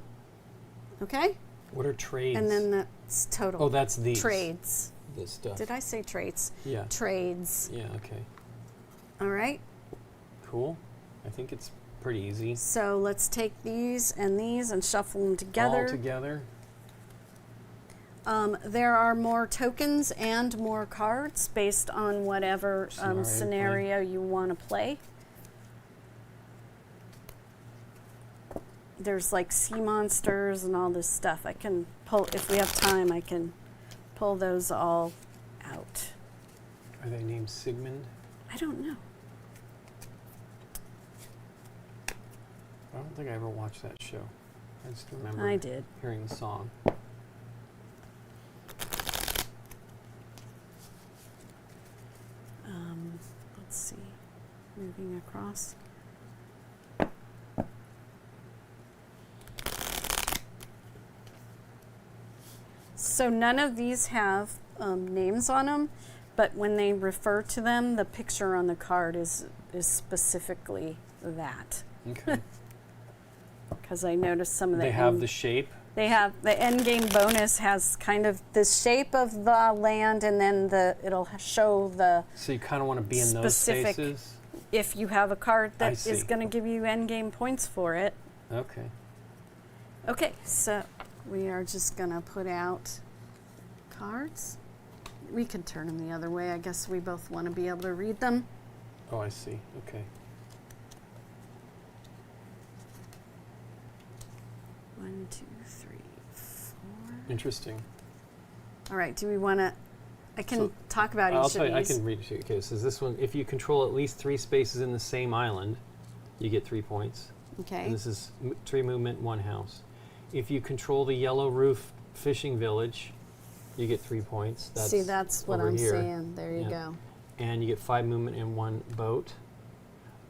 Okay. What are trades? And then that's total. Oh, that's these. Trades. This stuff. Did I say traits? Yeah. Trades. Yeah. Okay. All right. Cool. I think it's pretty easy. So let's take these and shuffle them together. All together. There are more tokens and more cards based on whatever scenario you want to play. There's like sea monsters and all this stuff. I can pull, if we have time, I can pull those all out. Are they named Sigmund? I don't know. I don't think I ever watched that show. I just remember I did. hearing the song. Let's see. Moving across. So none of these have names on them, but when they refer to them, the picture on the card is specifically that. Okay. Because I noticed some of the They have the shape. They have the end game bonus has kind of the shape of the land, and then it'll show the. So you kind of want to be in those specific spaces. If you have a card I that see. is going to give you end game points for it. Okay. Okay, so we are just going to put out cards. We can turn them the other way. I guess we both want to be able to read them. Oh, I see. Okay. 1, 2, 3, 4. Interesting. All right. Do we want to? I can So, talk about I'll each tell of you, these. I can read it to you. Okay, so this one, if you control at least 3 spaces in the same island, you get 3 points. Okay. And this is tree movement, 1 house. If you control the yellow roof fishing village, you get 3 points. See, that's what over I'm here. saying. There you Yeah. go. And you get 5 movement in 1 boat.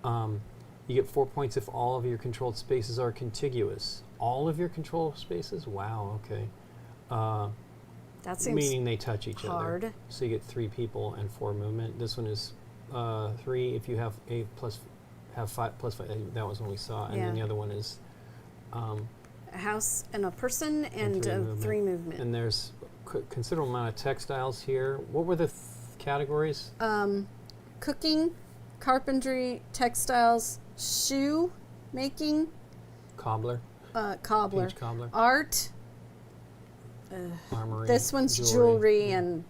You get 4 points if all of your controlled spaces are contiguous. All of your controlled spaces? Wow, okay. That seems Meaning they touch each hard. other. So you get 3 people and 4 movement. This one is 3 if you have have 5 plus 5. That was one we saw. And then the Yeah. other one is a house and a person and 3 movement. 3 movement. And there's considerable amount of textiles here. What were the categories? Cooking, carpentry, textiles, shoe making, Cobbler, cobbler, peach cobbler, art. armory. This one's jewelry and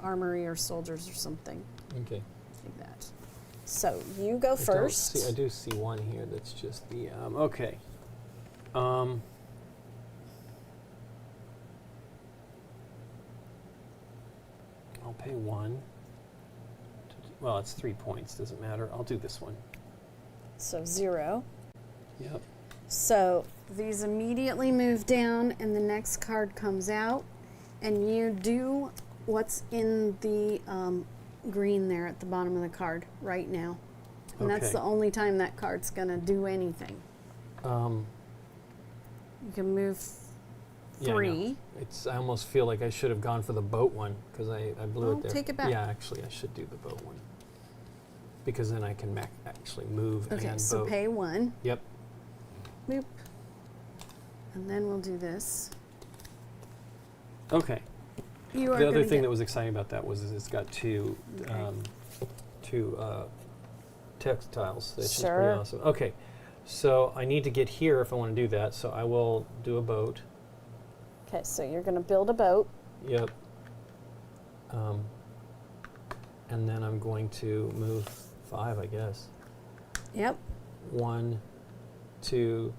armory or soldiers or something Okay. like that. So you go I first. I do see one here that's just the okay. I'll pay 1. Well, it's 3 points. Doesn't matter. I'll do this one. So 0. Yep. So these immediately move down, and the next card comes out, and you do what's in the green there at the bottom of the card right now. And that's Okay. the only time that card's going to do anything. You can move Yeah, I know. 3. I almost feel like I should have gone for the boat one because I blew Well, it there. take it back. Yeah, actually, I should do the boat one because then I can actually move Okay, and so boat. pay 1. Yep. Boop. And then we'll do this. Okay. You are The other gonna thing get- that was exciting about that was it's got 2 Okay. textiles. That's just Sure. pretty awesome. Okay, so I need to get here if I want to do that. So I will do a boat. Okay, so you're going to build a boat. Yep. And then I'm going to move 5, I guess. Yep. 1, 2,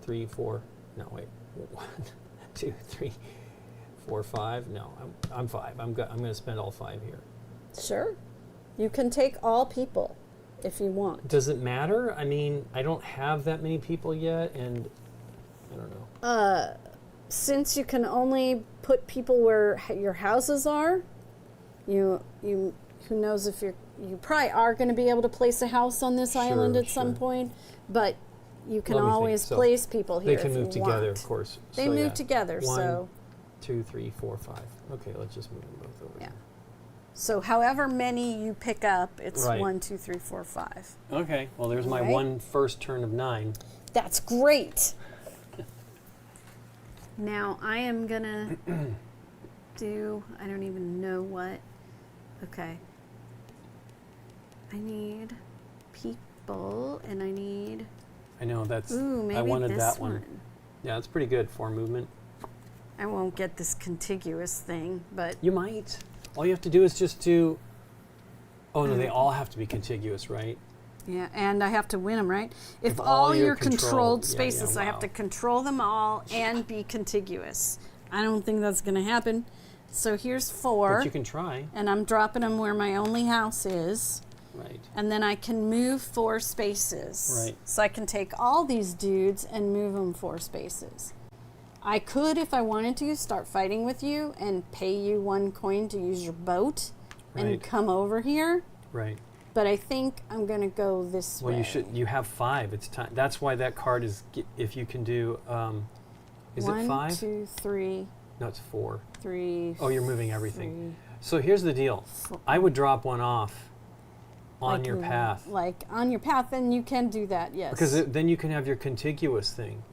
3, 4. No, wait. 1, 2, 3, 4, 5. No, I'm 5. I'm going to spend all 5 here. Sure. You can take all people if you want. Does it matter? I mean, I don't have that many people yet, and I don't know. Since you can only put people where your houses are, you who knows if you probably are going to be able to place a house on this island at some point, but you can always place people here. They can move together, of course. They move together. 1, 2, 3, 4, 5. Okay, let's just move them both over. Yeah. So however many you pick up, it's Right. 1, 2, 3, 4, 5. Okay, well, there's my one first turn of 9. That's great. Now I am gonna do, I don't even know what. Okay. I need people and I need, I know, that's, maybe I wanted this that one. Yeah, it's pretty good for movement. I won't get this contiguous thing, but You might. All you have to do is just do, oh no, they all have to be contiguous, right? yeah, and I have to win them, right? If all all your your controlled yeah, spaces, I have wow. to control them all and be contiguous. I don't think that's going to happen. So here's 4. But you can try. And I'm dropping them where my only house is. Right. And then I can move 4 spaces. Right. So I can take all these dudes and move them 4 spaces. I could, if I wanted to, start fighting with you and pay you 1 coin to use your boat and Right. come over here. Right. But I think I'm going to go this way. Well, you have 5. It's time. That's why that card is, if you can do, is it 5? 1, 2, 3, No, it's 4. 3. Oh, you're moving everything. 3, So here's the deal. 4. I would drop one off on Like your path. Like on your path, and you can do that, yes. Because then you can have your contiguous thing.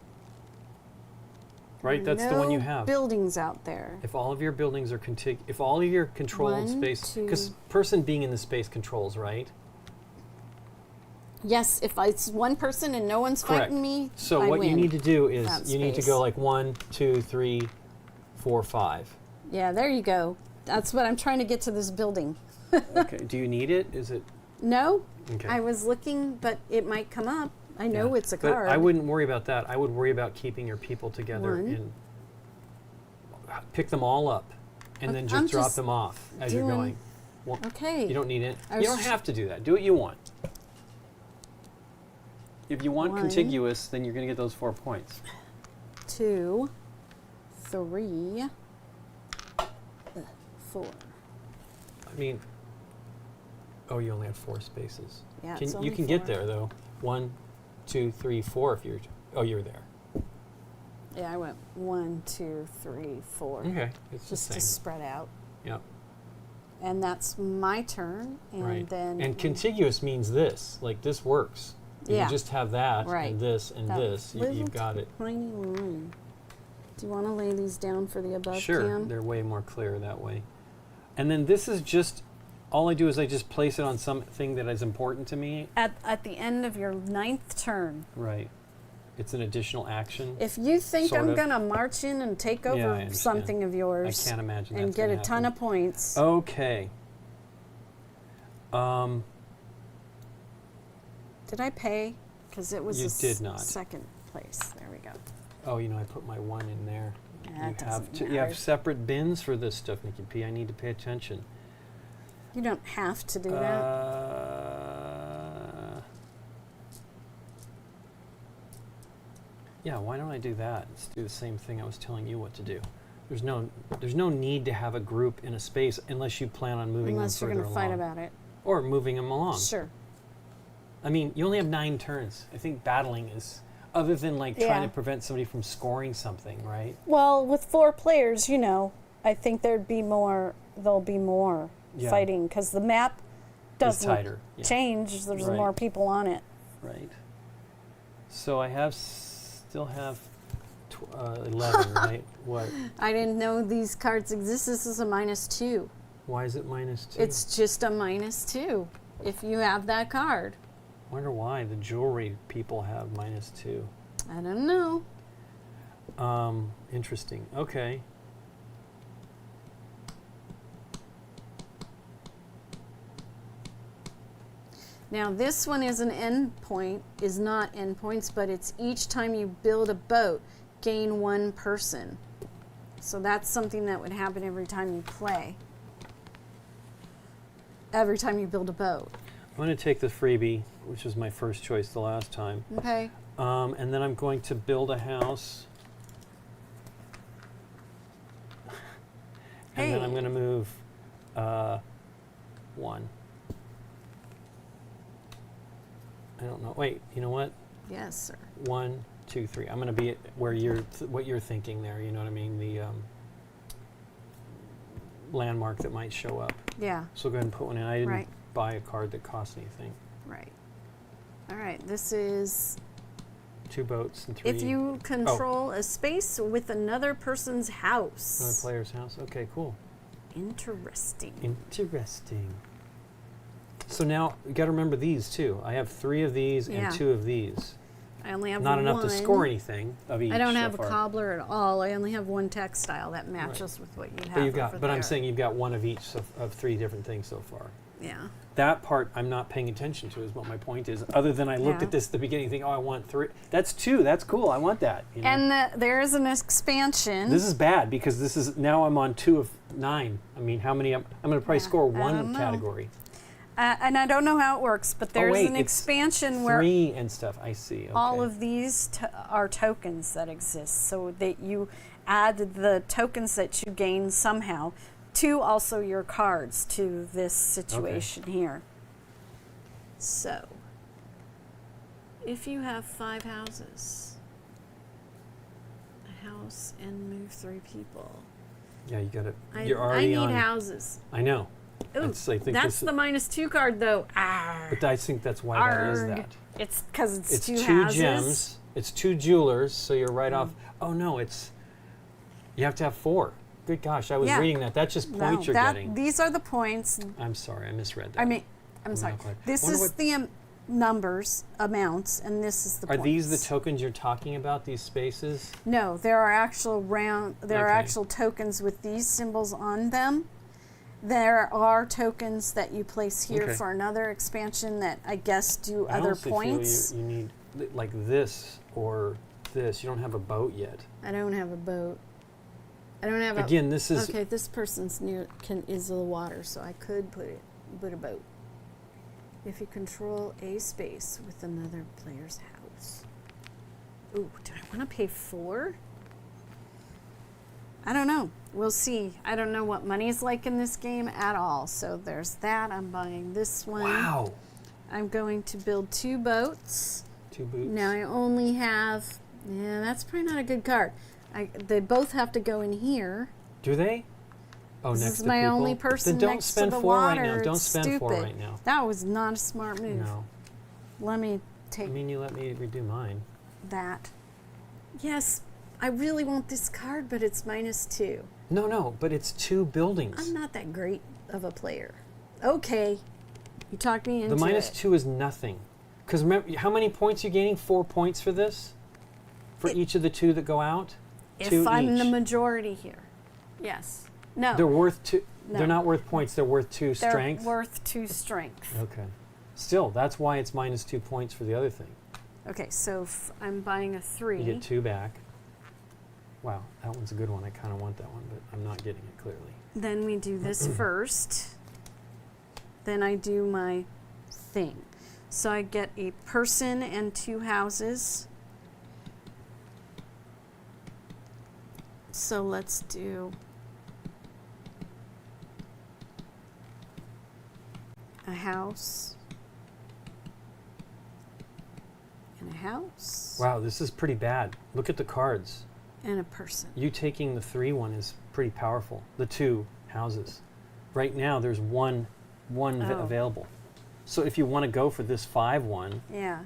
Right? That's the one you have. Buildings out there. If all of your buildings are if all of your controlled 1, space, 2. because person being in the space controls, right? Yes, if it's one person and no one's Correct. fighting me, So I what win. you need to do is that you need to space. go like 1, 2, 3, 4, 5. Yeah, there you go. That's what I'm trying to get to this building. Okay. Do you need it? Is it? No, Okay. I was looking, but it might come up. I know Yeah. it's a But card. I wouldn't worry about that. I would worry about keeping your people together 1. and pick them all up, and then I'm just drop just them off as you're doing- going. Well, Okay. you don't need it. I You was don't just- have to do that. Do what you want. If you want 1. contiguous, then you're going to get those 4 points. 2, 3, 4. I mean, oh, you only have 4 spaces. Yeah, it's You only can get 4. there though. 1, 2, 3, 4. If you're, oh, you're there. Yeah, I went 1, 2, 3, 4. Okay, it's Just the to same. spread out. Yep. And that's my turn. And Right. then. And contiguous means this. Like this works. If Yeah. You just have that Right. and this and That this. little You've got it. Tiny line. Do you want to lay these down for the above, Sure, Cam? they're way more clear that way. And then this is just, all I do is I just place it on something that is important to me. At the end of your 9th turn. Right. It's an additional action. If you think Sort I'm of. going to march in and take Yeah, I over understand. something of I yours can't imagine and that's get a gonna ton happen. of points. Okay. Did I pay? Because it was You the did not. second place. There we go. Oh, you know, I put my 1 in there. That doesn't You matter. have separate bins for this stuff, Nikki P. I need to pay attention. You don't have to do that. Yeah, why don't I do that? Let's do the same thing I was telling you what to do. There's no need to have a group in a space unless you plan on moving Unless them you're further going to fight along. about it. Or moving them along. Sure. I mean, you only have 9 turns. I think battling is, other than like trying Yeah. to prevent somebody from scoring something, right? Well, with 4 players, I think there'll be more Yeah. fighting because the map doesn't tighter, yeah. change. There's Right. more people on it. Right. So I still have 11, right? What? I didn't know these cards exist. This is a -2. Why is it -2? It's just a -2 if you have that card. Wonder why the jewelry people have -2. I don't know. Interesting. Okay. Now this one is not endpoints, but it's each time you build a boat, gain 1 person. So that's something that would happen every time you play. every time you build a boat. I'm going to take the freebie, which was my first choice the last time. Okay. And then I'm going to build a house. And then I'm going to move 1. I don't know. Wait, you know what? Yes, sir. 1, 2, 3. I'm going to be where what you're thinking there. You know what I mean? The landmark that might show up. Yeah. So go ahead and put one in. I didn't buy a card that cost anything. Right. All right. This is 2 boats and 3. if you control a space with another person's house. Another player's house. Okay, cool. Interesting. Interesting. So now you got to remember these too. I have 3 of these and 2 of these. I only have not one. enough to score anything of each. I don't so have far. a cobbler at all. I only have one textile that matches with what you have. But you've got. over But I'm there. saying you've got 1 of each of 3 different things so far. Yeah. That part I'm not paying attention to is what my point is. Other than I looked at this at the beginning, thinking, "Oh, I want 3." That's 2. That's cool. I want that. You know? And there is an expansion. This is bad because this is now I'm on 2 of 9. I mean, how many? I'm going to probably score 1 category. And I don't know how it works, but there's an expansion where 3 and stuff. I see. Okay. all of these are tokens that exist, so that you add the tokens that you gain somehow to also your cards to this situation here. So, if you have 5 houses, a house and move 3 people. Yeah, you got it. I You're already need houses. I know. Ooh, that's the -2 card, though. But I think that's why that is that. It's because it's 2 2 houses. gems. It's 2 jewelers, so you're right off. Oh no, you have to have 4. Good gosh, I was reading that. That's just points you're getting. These are the points. I'm sorry, I misread that. I mean, I'm sorry. This is the numbers, amounts, and this is the points. Are these the tokens you're talking about? These spaces? No, there are actual There are actual tokens with these symbols on them. There are tokens that you place here for another expansion that I guess do other points. You need like this or this. You don't have a boat yet. I don't have a boat. I don't have Again, this is okay. This person's is the water, so I could put a boat. If you control a space with another player's house. Ooh, do I want to pay 4? I don't know. We'll see. I don't know what money's like in this game at all. So there's that. I'm buying this one. Wow. I'm going to build 2 boats. 2 boots. Now I only have. Yeah, that's probably not a good card. They both have to go in here. Do they? Oh, this next is to my people? only person then don't next spend to the 4 water. right now. Don't It's spend stupid. 4 right now. That was not a smart move. No. Let me take. I mean, you let me redo mine. That. Yes, I really want this card, but it's -2. No, but it's 2 buildings. I'm not that great of a player. Okay, you talked me into the -2 is nothing. Because remember, how many points are you gaining? 4 points for this? For each of the 2 that go out? If I'm each. the majority here. Yes. No. They're worth 2. No. They're not worth points. They're worth 2 strength. They're worth 2 strength. Okay. Still, that's why it's -2 points for the other thing. Okay, so I'm buying a 3. You get 2 back. Wow, that one's a good one. I kind of want that one, but I'm not getting it clearly. Then we do this first. Then I do my thing. So I get a person and 2 houses. So let's do a house and a house. Wow, this is pretty bad. Look at the cards. And a person. You taking the 3 one is pretty powerful. The 2 houses. Right now, there's one available. So if you want to go for this 5 one, Yeah.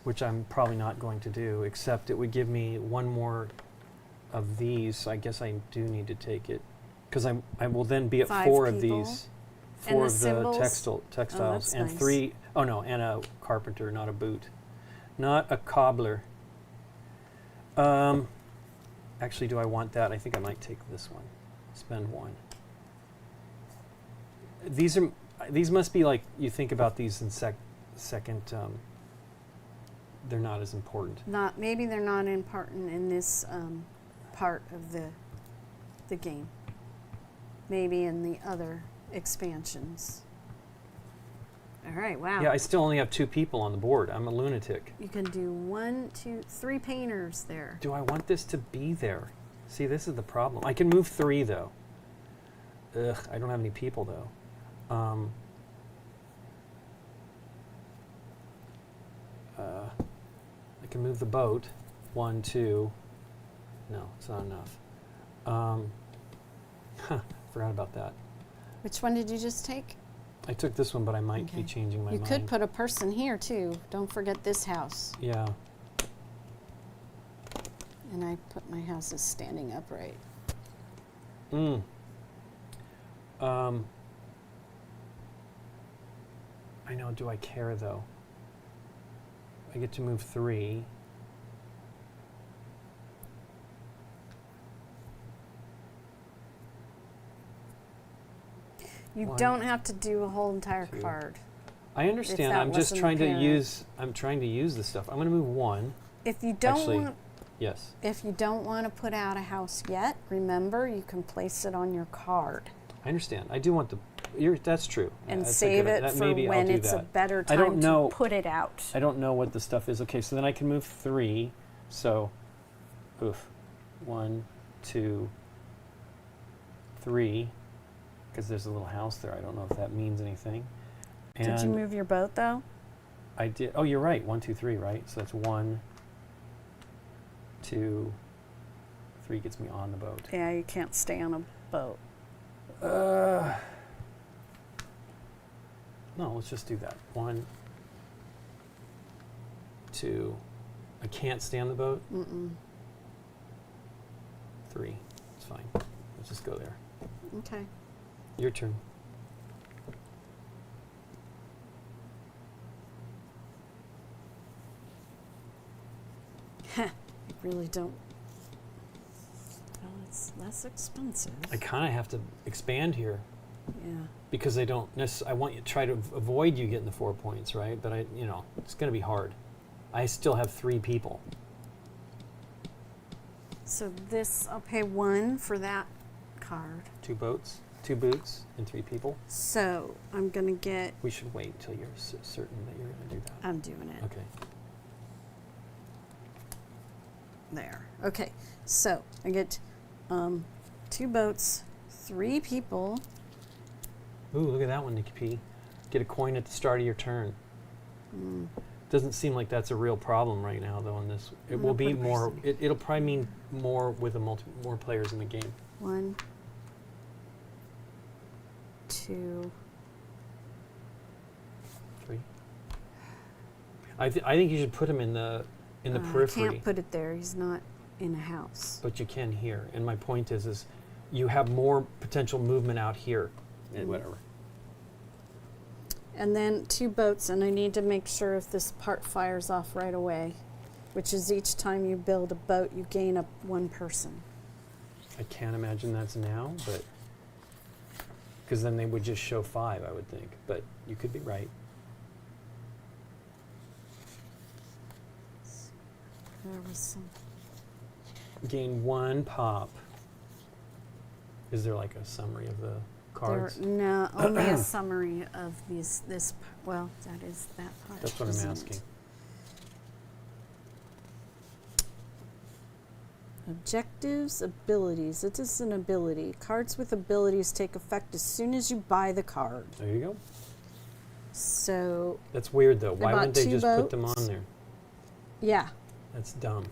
which I'm probably not going to do, except it would give me 1 more of these. So I guess I do need to take it because I will then be at 5 4 of people. these. And 4 the of symbols? the textiles that's and nice. 3. Oh no, and a carpenter, not a boot, not a cobbler. Actually, do I want that? I think I might take this one. Spend 1. These must be like you think about these in second. They're not as important. Maybe they're not important in this part of the game. Maybe in the other expansions. All right, wow. Yeah, I still only have 2 people on the board. I'm a lunatic. You can do 1, 2, 3 painters there. Do I want this to be there? See, this is the problem. I can move 3, though. Ugh, I don't have any people, though. I can move the boat. 1, 2. No, it's not enough. Forgot about that. Which one did you just take? I took this one, but I might be changing my mind. You could put a person here, too. Don't forget this house. Yeah. And I put my houses standing upright. I know, do I care, though? I get to move 3. You don't have to do a whole entire card. I understand. I'm just trying to use. I'm trying to use the stuff. I'm going to move 1. If you don't want, yes. If you don't want to put out a house yet, remember you can place it on your card. I understand. I do want the. That's true. And save it for when it's a better time to put it out. I don't know what the stuff is. Okay, so then I can move 3. So, 1, 2, 3. Because there's a little house there. I don't know if that means anything. And did you move your boat, though? I did. Oh, you're right. 1, 2, 3, right? So that's 1, 2, 3 gets me on the boat. Yeah, you can't stay on a boat. No, let's just do that. 1, 2. I can't stay on the boat? 3. It's fine. Let's just go there. Okay. Your turn. I really don't. Well, it's less expensive. I kind of have to expand here. Yeah. Because I don't I want you to try to avoid you getting the 4 points, right? But it's going to be hard. I still have 3 people. So this, I'll pay 1 for that card. 2 boats, 2 boots, and 3 people. So I'm going to get. We should wait until you're certain that you're going to do that. I'm doing it. Okay. There. Okay. So I get 2 boats, 3 people. Ooh, look at that one, Nikki P. Get a coin at the start of your turn. Doesn't seem like that's a real problem right now, though. In this, it will be more. It'll probably mean more with more players in the game. 1, 2, 3. I think you should put him in the periphery. I can't put it there. He's not in a house. But you can here. And my point is you have more potential movement out here. And whatever. And then 2 boats, and I need to make sure if this part fires off right away, which is each time you build a boat, you gain up 1 person. I can't imagine that's now, but because then they would just show 5, I would think. But you could be right. There was some. Gain 1 pop. Is there like a summary of the cards? No, only a summary of this. Well, that is that part. That's what I'm asking. Objectives, abilities. It is an ability. Cards with abilities take effect as soon as you buy the card. There you go. So. That's weird, though. Why wouldn't they just put them on there? Yeah. That's dumb.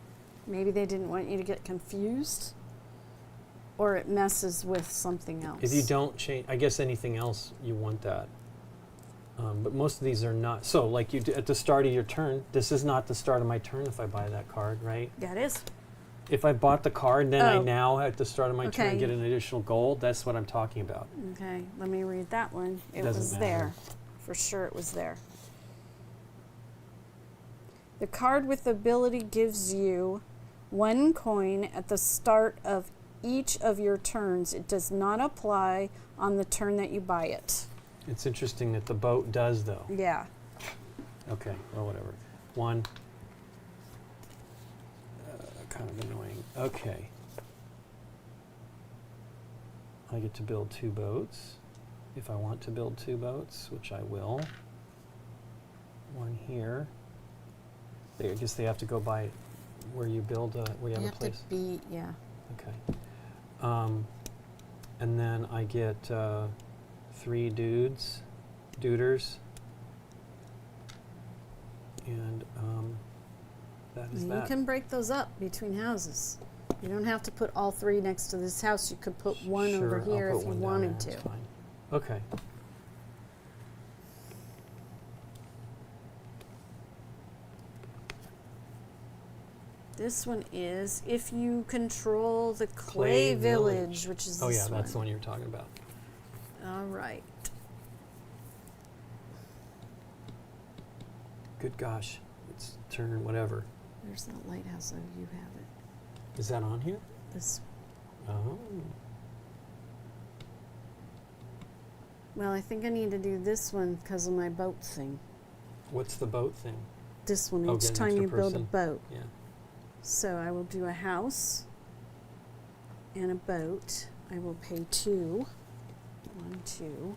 Maybe they didn't want you to get confused. Or it messes with something else. If you don't change, I guess anything else, you want that. But most of these are not. So, like you do at the start of your turn, this is not the start of my turn if I buy that card, right? Yeah, it is. If I bought the card, then I now at the start of my turn get an additional gold. That's what I'm talking about. Okay, let me read that one. It was matter. there. For sure it was there. The card with ability gives you 1 coin at the start of each of your turns. It does not apply on the turn that you buy it. It's interesting that the boat does, though. Yeah. Okay, well, whatever. 1. Kind of annoying. Okay. I get to build 2 boats. if I want to build 2 boats, which I will. One here. I guess they have to go by where you build, where you have a place. To be, yeah. Okay. And then I get 3 duders. And that is that. You can break those up between houses. You don't have to put all 3 next to this house. You could put one Sure, over here I'll put if you one down wanted there, to. that's fine. Okay. This one is if you control the clay village, which is oh this yeah, one. that's the one you're talking about. All right. Good gosh, it's turn whatever. There's that lighthouse. Oh, you have it. Is that on here? This. Oh. Well, I think I need to do this one because of my boat thing. What's the boat thing? This one, Oh, each get an time extra you build a person. boat. Yeah. So I will do a house and a boat. I will pay 2. 1, 2.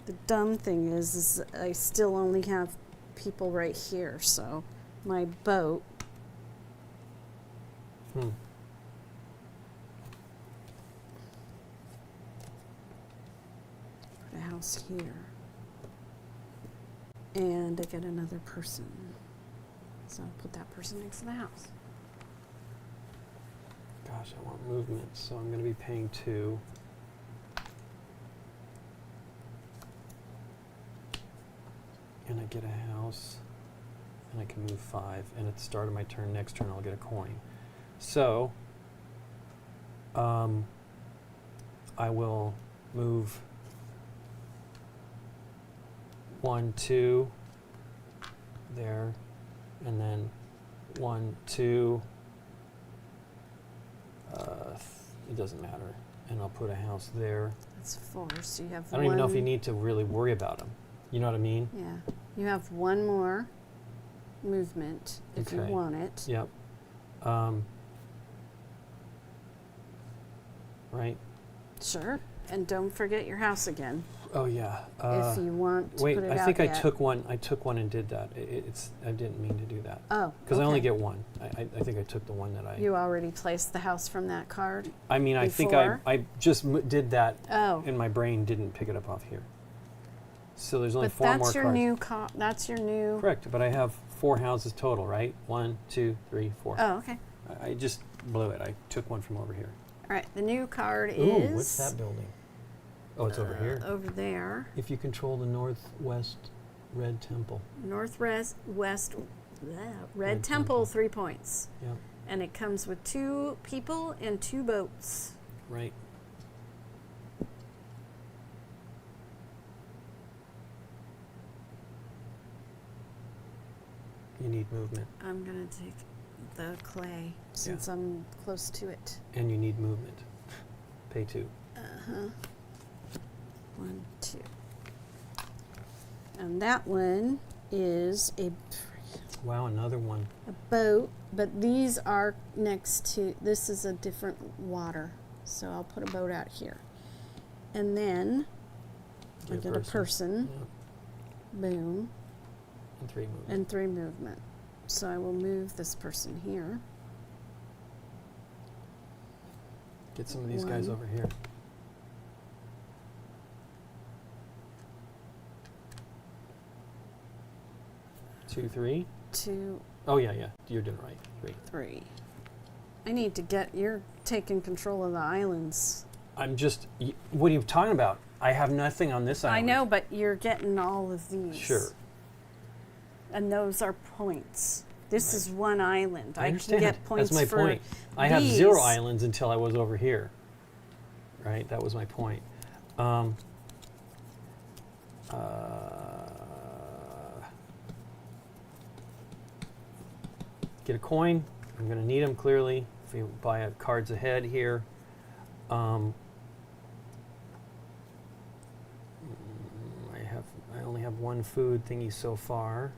The dumb thing is I still only have people right here, so my boat. Hmm. Put a house here. And I get another person. So I'll put that person next to the house. Gosh, I want movement, so I'm going to be paying 2. And I get a house, and I can move 5. And at the start of my turn, next turn, I'll get a coin. So, I will move 1, 2 there, and then 1, 2. It doesn't matter, and I'll put a house there. That's 4. So you have. I don't even know if you need to really worry about them. You know what I mean? Yeah, you have 1 more movement if you Okay. want it. Yep. Right. Sure, and don't forget your house again Oh yeah. if you want to Wait, put it I out think I yet. took one. I took one and did that. I didn't mean to do that Oh, because I only okay. get one. I think I took the one that I. You already placed the house from that card. I mean, I think before? I just did that, Oh, and my brain didn't pick it up off here. So there's only but 4 more that's your cards. new. That's your new. Correct, but I have 4 houses total, right? 1, 2, 3, 4. Oh, okay. I just blew it. I took one from over here. All right. The new card Ooh, is. what's that building? Oh, it's over here. Over there. If you control the northwest red temple. Northwest West. Red Red Temple, Temple. 3 points. Yep. And it comes with 2 people and 2 boats. Right. You need movement, I'm gonna take the clay since I'm close to it. and you need movement. Pay 2. 1, 2. And that one is a Wow, another one. boat, but these are next to, this is a different water. So I'll put a boat out here. And then I Get get a person, Yep. boom, And 3 movement. and 3 movement. So I will move this person here. Get some of these guys 1. over here. Two, 3. 2, Oh yeah, yeah. You're doing it right. 3. 3. I need to get, you're taking control of the islands. I'm just. What are you talking about? I have nothing on this I island. know, but you're getting all of these. Sure. And those are points. This is one island. I I can understand. get points That's my for point. I have 0 these. islands until I was over here. Right? That was my point. Get a coin. I'm going to need them clearly. If you buy cards ahead here. I only have 1 food thingy so far.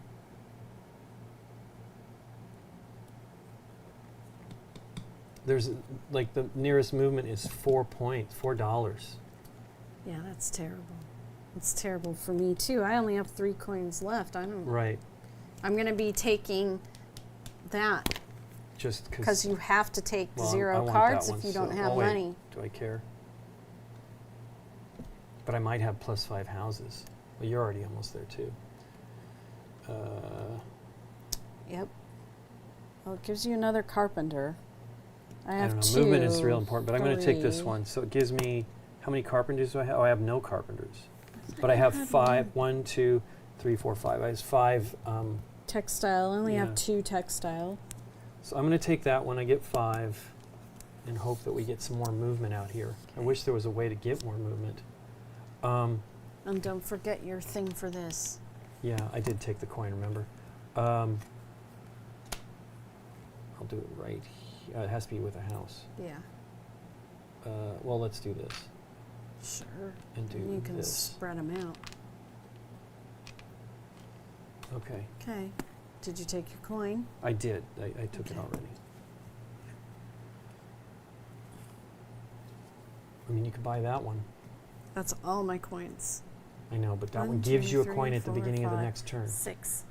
There's like the nearest movement is 4 points, $4. Yeah, that's terrible. It's terrible for me too. I only have 3 coins left. I don't. Right. I'm going to be taking that Just because you have to take well, I 0 want cards that if one, you don't so- have oh, wait, money. Do I care? But I might have +5 houses. Well, you're already almost there too. Yep. Well, it gives you another carpenter. I I have don't know. 2. Movement is real important, but I'm going to take this 3. one. So it gives me, how many carpenters do I have? Oh, I have no carpenters. But I have 5. 1, 2, 3, 4, 5. I have 5. Textile. I only Yeah. have 2 textile. So I'm going to take that one. I get 5 and hope that we get some more movement out here. I wish there was a way to get more movement. And don't forget your thing for this. Yeah, I did take the coin, remember? I'll do it right here. It has to be with a house. Yeah. Well, let's do this Sure. and do And you can this. spread them out. Okay, Okay. Did you take your coin? I did. I took it Okay. already. I mean, you could buy that one. That's all my coins. I know, but that 1, one gives 2, you a 3, coin at the 4, beginning of the 5, next turn. 6,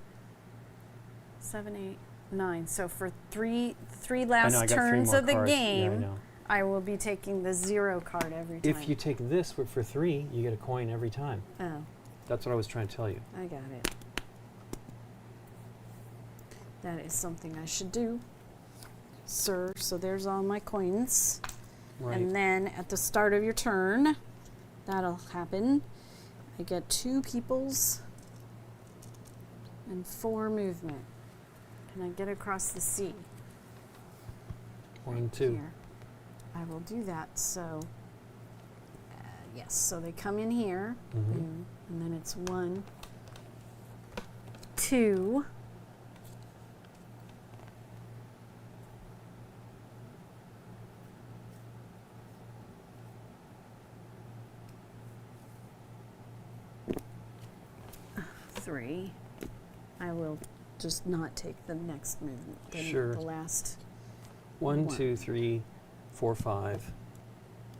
7, 8, 9. So for three I last know, I got 3 turns more of the cards. game, Yeah, I know. I will be taking the 0 card every time. If you take this for 3, you get a coin every time. Oh, That's what I was trying to tell you. I got it. That is something I should do, sir. So there's all my coins. Right. And then at the start of your turn, that'll happen. I get 2 peoples and 4 movement. Can I get across the sea? 1, 2. Here. I will do that. So, yes. So they come in here, Mhm. and then it's 1, 2. Three. I will just not take the next movement. Sure. The last. 1, One. 2, 3, 4, 5.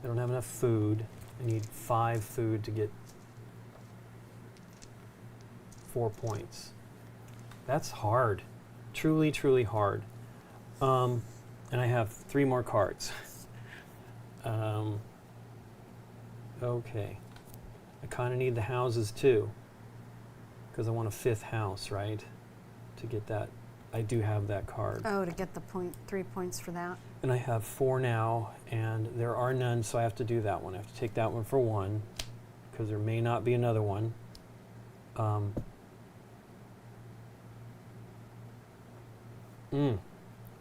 I don't have enough food. I need 5 food to get 4 points. That's hard. Truly, truly hard. And I have 3 more cards. Okay. I kind of need the houses too, because I want a 5th house, right? To get that. I do have that card. Oh, to get the 3 points for that. And I have 4 now, and there are none, so I have to do that one. I have to take that one for 1, because there may not be another one.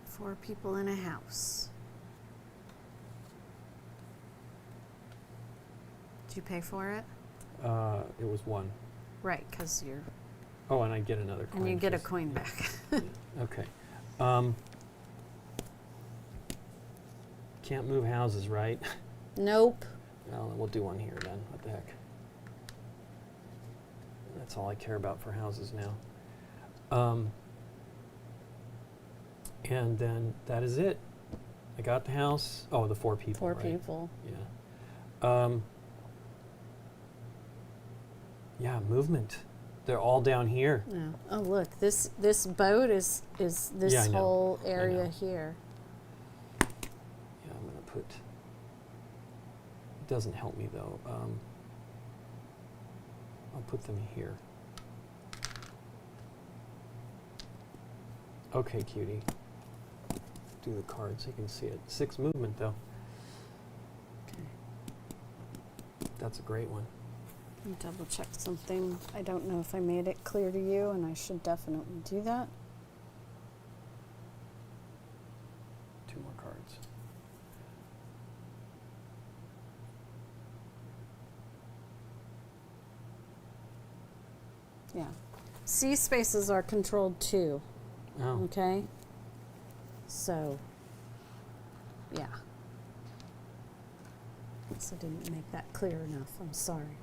4 people in a house. Did you pay for it? It was 1. Right, because you're. Oh, and I get another coin. And you get a for- coin back. Okay. Can't move houses, right? Nope. Well, we'll do one here then. What the heck? That's all I care about for houses now. And then that is it. I got the house. Oh, the 4 people. 4 right? people. Yeah. Yeah, movement. They're all down here. Yeah. Oh, look, this boat is this Yeah, I know. whole I area know. here. Yeah, I'm gonna put. It doesn't help me though. I'll put them here. Okay, cutie. Do the cards so you can see it. 6 movement though. Okay. That's a great one. Let me double check something. I don't know if I made it clear to you, and I should definitely do that. 2 more cards. Yeah. C spaces are controlled too. Oh, Okay. So, yeah. Guess I didn't make that clear enough. I'm sorry.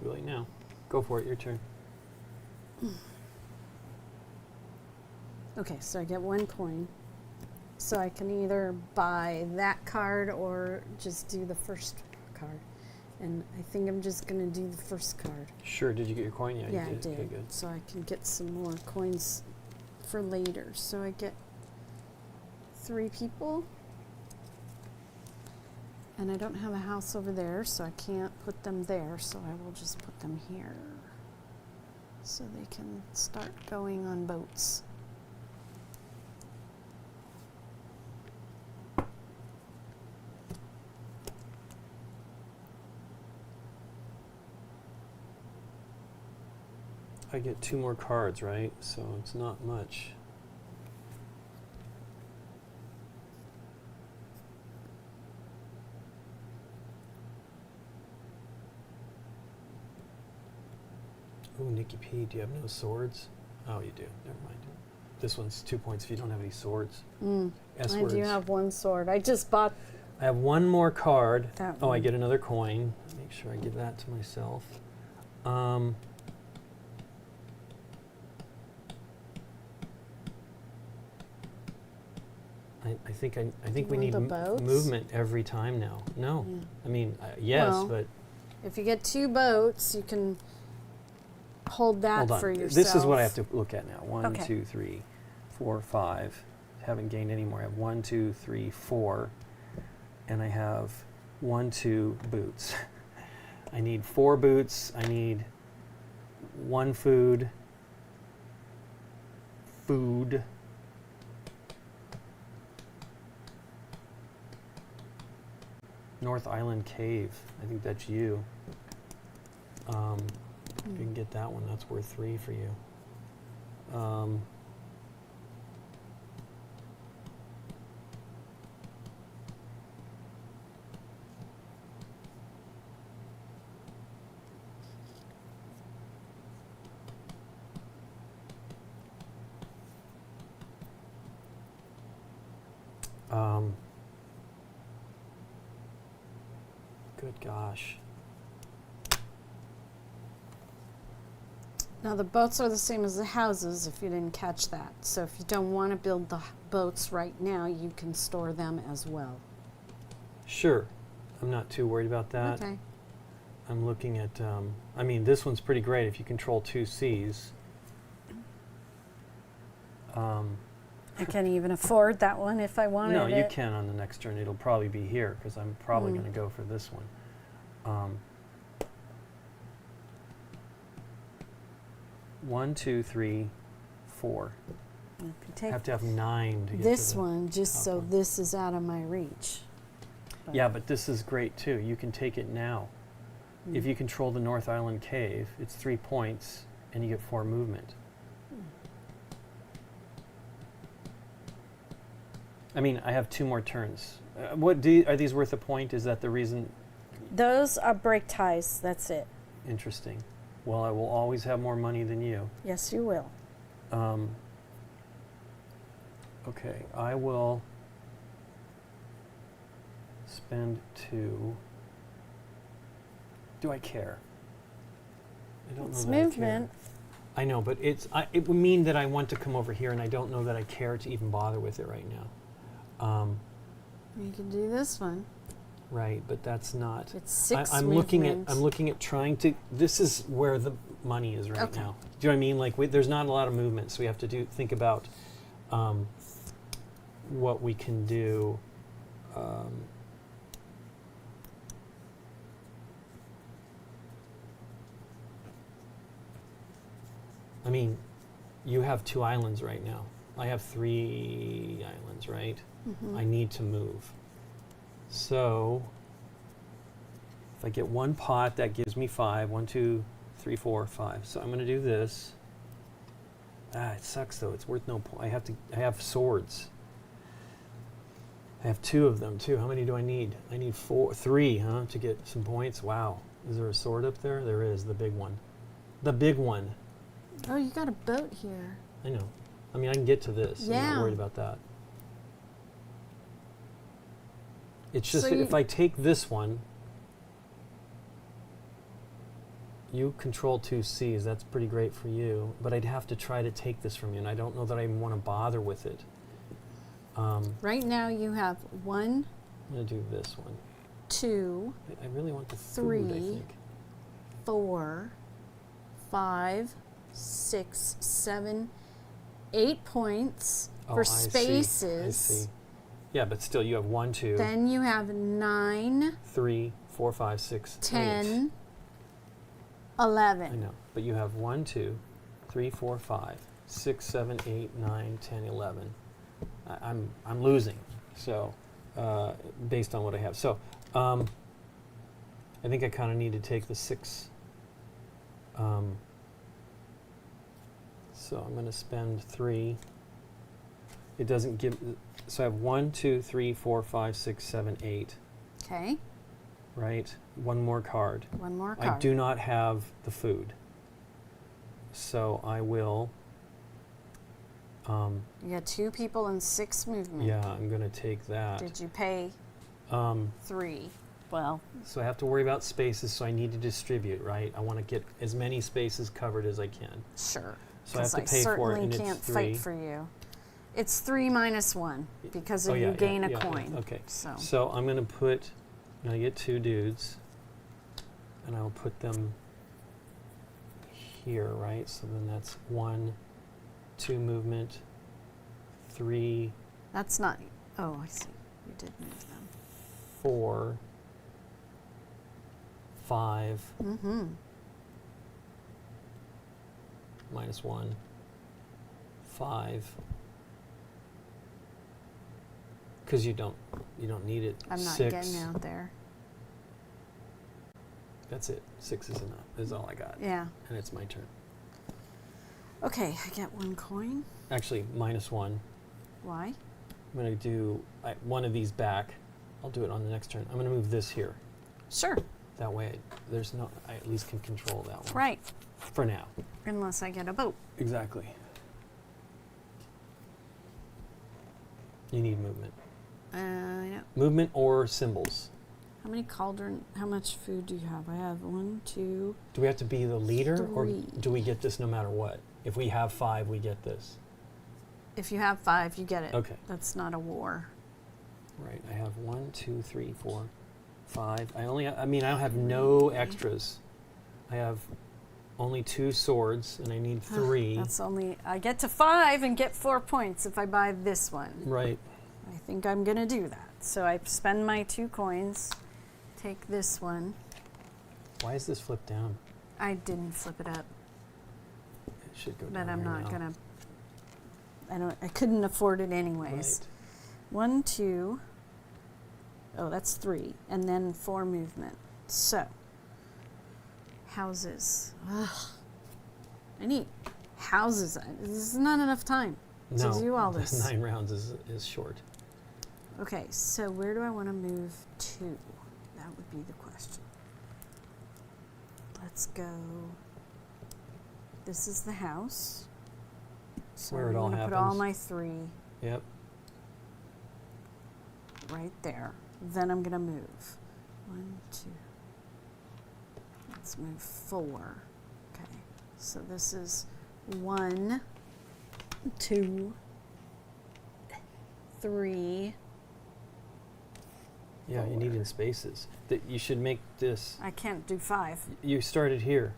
too late now. Go for it. Your turn. Okay, so I get 1 coin. So I can either buy that card or just do the first card. And I think I'm just going to do the first card. Sure. Did you get your coin? Yeah, Yeah, you did. I did. Okay, good. So I can get some more coins for later. So I get 3 people. And I don't have a house over there, so I can't put them there. So I will just put them here. So they can start going on boats. I get 2 more cards, right? So it's not much. Ooh, Nikki P, do you have no swords? Oh, you do. Never mind. This one's 2 points if you don't have any swords. I S-words. do have 1 sword. I just bought I have 1 more card. that Oh, I one. get another coin. Make sure I give that to myself. I think we want need the boats? movement every time now. No, Yeah. I mean yes, Well, but If you get 2 boats, you can hold that hold on. for yourself. This is what I have to look at now. 1, Okay. 2, 3, 4, 5. Haven't gained any more. I have 1, 2, 3, 4, and I have 1, 2 boots. I need 4 boots. I need 1 food. North Island Cave. I think that's you. If you can get that one, that's worth 3 for you. Good gosh. Now the boats are the same as the houses if you didn't catch that. So if you don't want to build the boats right now, you can store them as well. Sure. I'm not too worried about that. Okay. I'm looking at, I mean, this one's pretty great if you control 2 seas. I can even afford that one if I wanted No, it. you can on the next turn. It'll probably be here because I'm probably going to go for this one. 1, 2, 3, 4. If you take Have to have 9 to get this to the one, just top so one. this is out of my reach. Yeah, but this is great too. You can take it now. If you control the North Island Cave, it's 3 points and you get 4 movement. I mean, I have 2 more turns. Are these worth a point? Is that the reason? Those are break ties. That's it. Interesting. Well, I will always have more money than you. Yes, you will. Okay, I will spend 2. Do I care? I don't It's know that I care. movement. I know, but it would mean that I want to come over here, and I don't know that I care to even bother with it right now. You can do this one. Right, but that's not. It's 6 I'm movement. looking at trying to. This is where the money is right Okay. now. Do you know what I mean? Like there's not a lot of movement, so we have to think about what we can do. I mean, you have 2 islands right now. I have 3 islands, right? I need to move. So if I get 1 pot, that gives me 5. 1, 2, 3, 4, 5. So I'm going to do this. It sucks though. It's worth no point. I have swords. I have 2 of them too. How many do I need? I need 3, huh, to get some points. Wow. Is there a sword up there? There is, the big one. The big one. Oh, you got a boat here. I know. I mean, I can get to this. I'm Yeah. not worried about that. It's just So that you- if I take this one, you control 2 Cs. That's pretty great for you. But I'd have to try to take this from you, and I don't know that I even want to bother with it. Right now you have 1, I'm going to do this one. 2, I really want the 3, food, I think. 4, 5, 6, 7, 8 points for spaces. I see. Yeah, but still, you have 1, 2. Then you have 9, 3, 4, 5, 6, 10, 8. 11. I know, but you have 1, 2, 3, 4, 5, 6, 7, 8, 9, 10, 11. I'm losing, so based on what I have. So I think I kind of need to take the 6. So I'm going to spend 3. It doesn't give. So I have 1, 2, 3, 4, 5, 6, 7, 8. Okay. Right. One more card. One more card. I do not have the food. So I will. You got 2 people and 6 movement. Yeah, I'm going to take that. Did you pay 3? Well. So I have to worry about spaces, so I need to distribute, right? I want to get as many spaces covered as I can. Sure. So I have to pay for it, and certainly can't it's 3. fight for you. It's 3 minus 1 because of you gain a coin. Yeah, okay. So I'm going to put. I'm going to get 2 dudes, and I'll put them here, right? So then that's 1, 2 movement, 3. That's not. Oh, I see. You did move them. 4, 5. Mm-hmm. Minus 1, 5. Because you don't need it. I'm not 6. getting out there. That's it. 6 is enough. Is all I got. Yeah. And it's my turn. Okay, I get 1 coin. Actually, minus 1. Why? I'm going to do one of these back. I'll do it on the next turn. I'm going to move this here. Sure. That way, I at least can control that one. Right. For now. Unless I get a boat. Exactly. You need movement. Yeah. Movement or symbols. How much food do you have? I have 1, 2. Do we have to be the leader, 3. or do we get this no matter what? If we have 5, we get this. If you have 5, you get it. Okay. That's not a war. Right. I have 1, 2, 3, 4, 5. I don't have no extras. I have only 2 swords, and I need 3. I get to 5 and get 4 points if I buy this one. Right. I think I'm going to do that. So I spend my 2 coins, take this one. Why is this flipped down? I didn't flip it up. It should go down. But I'm right not now. going to, I couldn't afford it anyways. Right. 1, 2, oh, that's 3, and then 4 movement. So, houses. Ugh. I need houses. This is not enough time to do all this. 9 rounds is short. Okay, so where do I want to move to? That would be the question. Let's go. This is the house. So Where it I'm all going to put happens. all my 3 Yep. right there. Then I'm going to move. 1, 2. Let's move 4. Okay. So this is 1, 2, 3. Yeah, you need in spaces. You should make this. I can't do 5. You started here.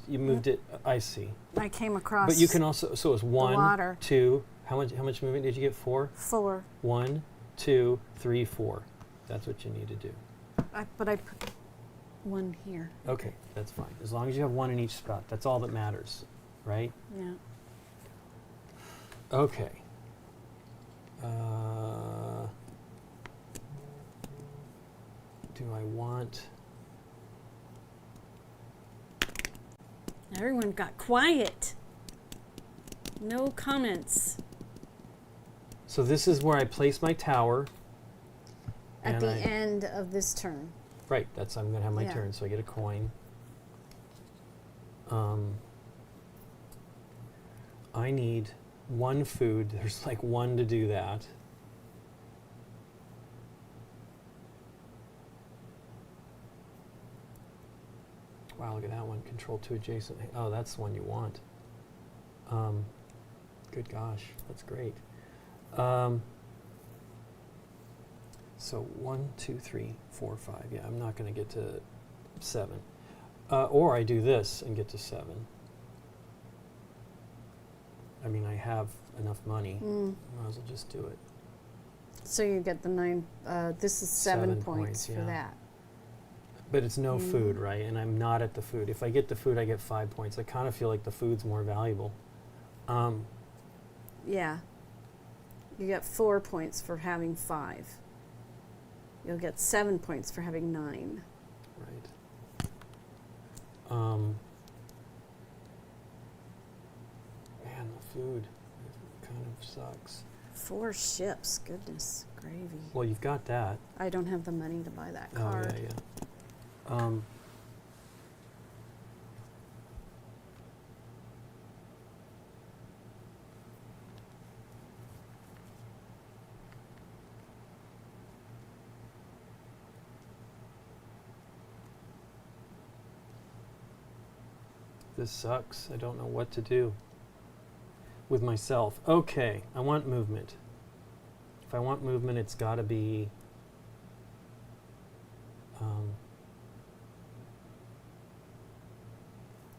You moved it. I see. I came across. But you can also. So it's 1, water. 2. How much movement did you get? 4. 4. 1, 2, 3, 4. That's what you need to do. But I put 1 here. Okay, that's fine. As long as you have 1 in each spot, that's all that matters, right? Yeah. Okay. Do I want? Everyone got quiet. No comments. So this is where I place my tower. At the end of this turn. Right, I'm gonna have my Yeah. turn, so I get a coin. I need 1 food. There's like 1 to do that. Wow, look at that one. Control 2 adjacent. Oh, that's the one you want. Good gosh, that's great. So 1, 2, 3, 4, 5. Yeah, I'm not going to get to 7. Or I do this and get to 7. I mean, I have enough money. Might as well just do it. So you get the 9. This is 7 points for yeah. that. But it's no food, right? And I'm not at the food. If I get the food, I get 5 points. I kind of feel like the food's more valuable. Yeah. You get 4 points for having 5. You'll get 7 points for having 9. Right. Man, the food kind of sucks. 4 ships. Goodness gravy. Well, you've got that. I don't have the money to buy that card. Oh, yeah. This sucks. I don't know what to do with myself. Okay, I want movement. If I want movement, it's got to be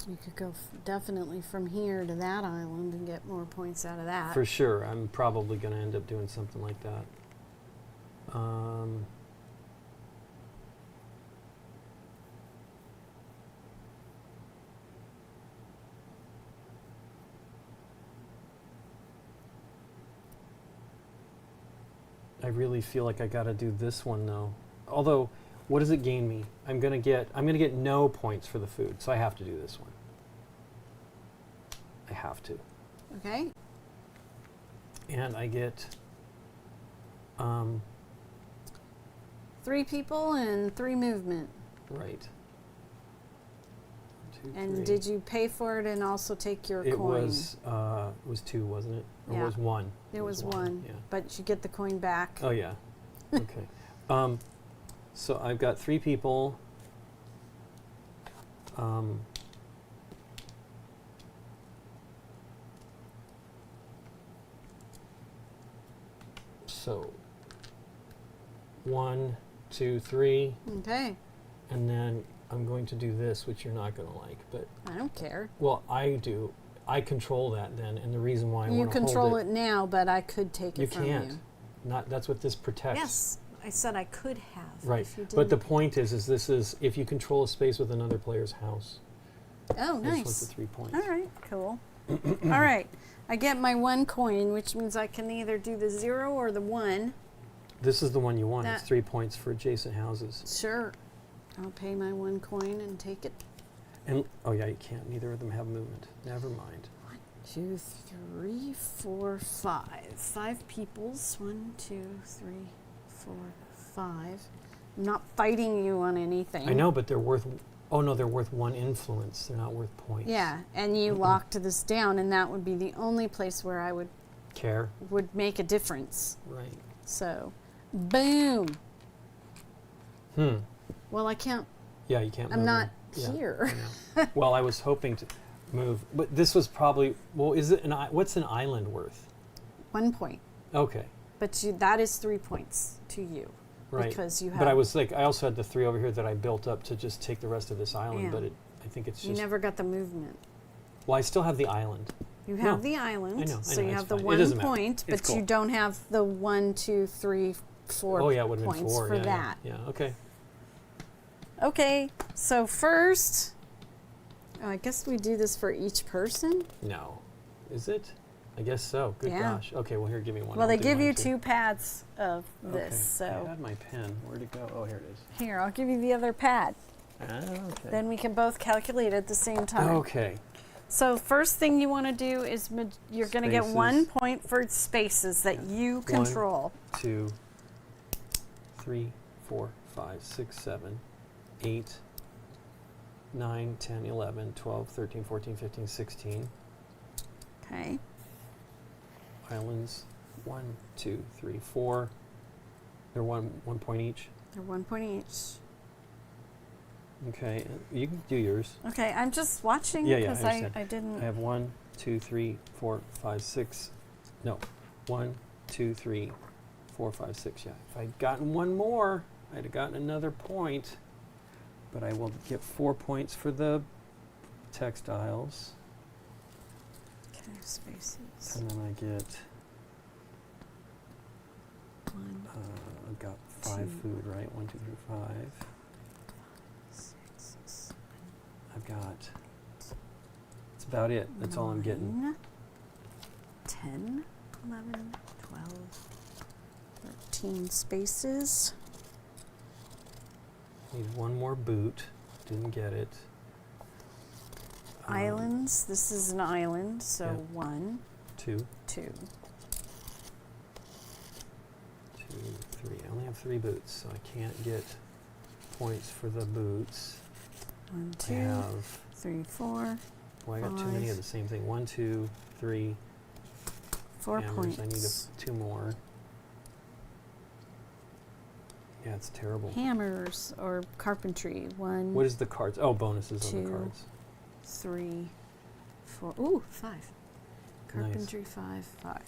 You could go definitely from here to that island and get more points out of that. for sure. I'm probably going to end up doing something like that. I really feel like I got to do this one though. Although, what does it gain me? I'm gonna get no points for the food, so I have to do this one. I have to. Okay. And I get 3 people and 3 movement. right. 1, 2, And 3. did you pay for it and also take your It coin? was 2, wasn't it? Or Yeah. was 1? It was 1. Yeah. But you get the coin back. Oh yeah. Okay. So I've got 3 people. So 1, 2, 3, Okay. and then I'm going to do this, which you're not going to like, but I don't care. well, I do. I control that then, and the reason why I You want to control hold it now, but I could take You it from can't. you. Not that's what this protects. Yes, I said I could have. Right. If you But the didn't. point is this is if you control a space with another player's house. Oh, This was nice. the 3 points. All right, cool. All right, I get my 1 coin, which means I can either do the 0 or the 1. This is the one you want. It's That- 3 points for adjacent houses. Sure. I'll pay my 1 coin and take it. And oh yeah, you can't. Neither of them have movement. Never mind. 1, 2, 3, 4, 5. 5 peoples. 1, 2, 3, 4, 5. I'm not fighting you on anything. I know, but they're worth. Oh no, they're worth 1 influence. They're not worth points. Yeah, and you locked this down, and that would be the only place where I would Care. make a difference. Right. So, boom. Well, I can't. Yeah, you can't. I'm move not them. Yeah, here. I know. Well, I was hoping to move, but this was probably. Well, is it what's an island worth? 1 point. Okay. But that is 3 points to you. Right. Because you have. But I was like, I also had the 3 over here that I built up to just take the rest of this island. Yeah. But I think it's You just. never got the movement. Well, I still have the island. You have No, the island. I know, So you it's have the fine. It 1 doesn't matter. point, It's but cool. you don't have the 1, 2, 3, 4 Oh yeah, it would have been points 4 for yeah, that. Yeah. Okay. Okay, so first, I guess we do this for each person. No. Is it? I guess so. Good Yeah. gosh. Okay, well, here, give me one. Well, I'll they do give mine you too. 2 pads of this, Okay. I so had my pen. Where'd it go? Oh, here it is. here, I'll give you the other pad. Okay. Then we can both calculate at the same time. Okay. So first thing you want to do is you're going to get 1 Spaces. point for spaces that you control. 2, 3, 4, 5, 6, 7, 8, 9, 10, 11, 12, 13, 14, 15, 16. Okay. Islands. 1, 2, 3, 4. They're one point each. They're 1 point each. Okay. You can do yours. Okay, I'm just watching Yeah, because I I understand. didn't. I have 1, 2, 3, 4, 5, 6. No. 1, 2, 3, 4, 5, 6. Yeah. If I'd gotten one more, I'd have gotten another point. But I will get 4 points for the textiles. Okay, spaces. And then I get, 1, I've got 5 2, food, right? 1, 2, 3, 5. 6, 7, I've got, that's about it. That's all I'm getting. 9, 10, 11, 12, 13 spaces. Need one more boot. Didn't get it. Islands. This is an island, so yeah. 1, 2, 2. 2, 3. I only have 3 boots, so I can't get points for the boots. 1, I 2, have, 3, 4. well, I got too many of the same thing. 1, 2, 3. 4 hammers. points. I need 2 more. Yeah, it's terrible. Hammers or carpentry. 1, What is the cards? Oh, bonuses on the 2, cards. 3, 4. Ooh, 5. Carpentry, 5, 5.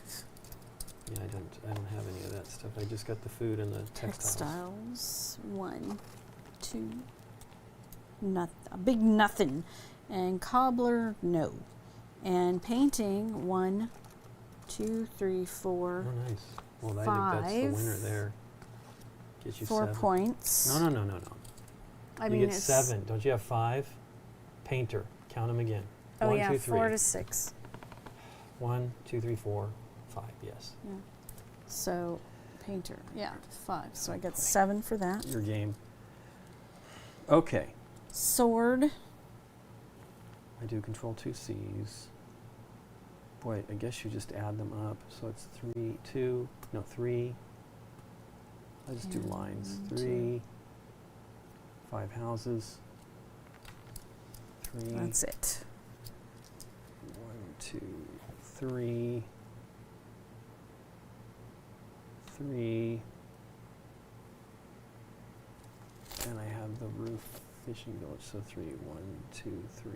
Yeah, I don't have any of that stuff. I just got the food and the textiles. Textiles. 1, 2. A big nothing. And cobbler, no. And painting, 1, 2, 3, 4. Oh, nice. Well, I 5. think that's the winner there. Get you 4 7. points. No. I You mean, get it's 7. Don't you have 5? Painter. Count them again. Oh 1, yeah, 2, 3. 4 to 6. 1, 2, 3, 4, 5. Yes. Yeah. So, painter. Yeah, 5. So I got 7 for that. Your game. Okay. Sword. I do control 2 C's. Boy, I guess you just add them up. So it's 3. I just do And lines. 1, 3, 5 houses. 3. That's it. 1, 2, 3. 3. And I have the roof fishing village, so 3. 1, 2, 3.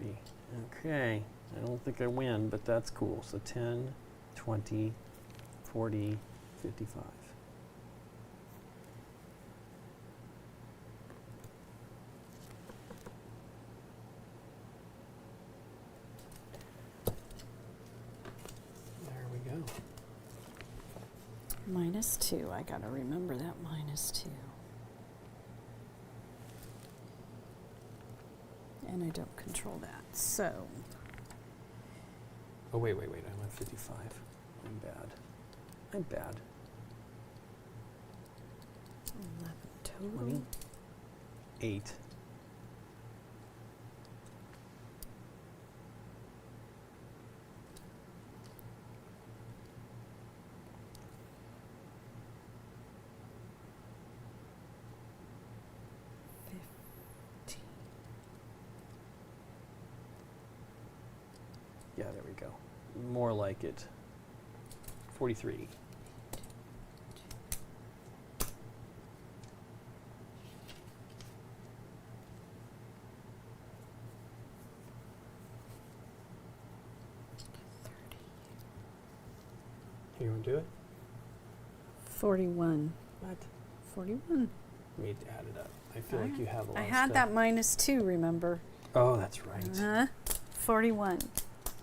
Okay. I don't think I win, but that's cool. So 10, 20, 40, 55. There we go. -2. I gotta remember that -2. And I don't control that. So, Oh, wait. I'm at 55. I'm bad. 11 total. 28. Yeah, there we go. More like it. 43. You want to do it? 41. What? 41. Let me add it up. I feel like you have a lot I of had stuff. that -2, remember? Oh, that's right. 41.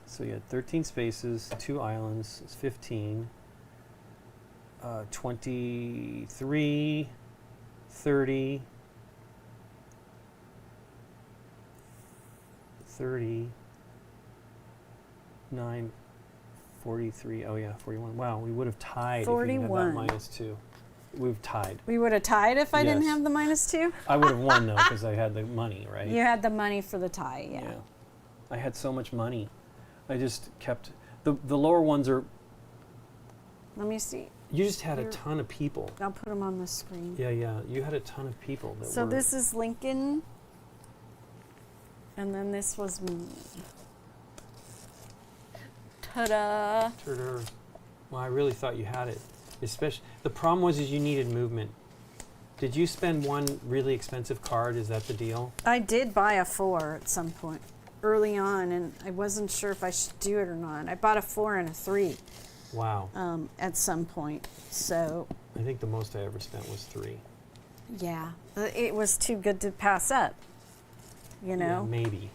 So you had 13 spaces, 2 islands, it's 15, 23, 30, 39, 43, oh yeah, 41. Wow, we would have tied if you didn't have that 41. -2. We've tied. We would have tied if I didn't Yes. have the -2? I would have won though because I had the money, right? You had the money for the tie, yeah. I had so much money. I just kept, the lower ones are, Let me see. you just had a Here. ton of people. I'll put them on the screen. Yeah, you had a ton of people that So were. this is Lincoln. And then this was me. Ta-da! Turner. Well, I really thought you had it. Especially, the problem was is you needed movement. Did you spend one really expensive card? Is that the deal? I did buy a 4 at some point early on, and I wasn't sure if I should do it or not. I bought a 4 and a 3 Wow. at some point. So I think the most I ever spent was 3. Yeah, it was too good to pass up. You know? Yeah, maybe.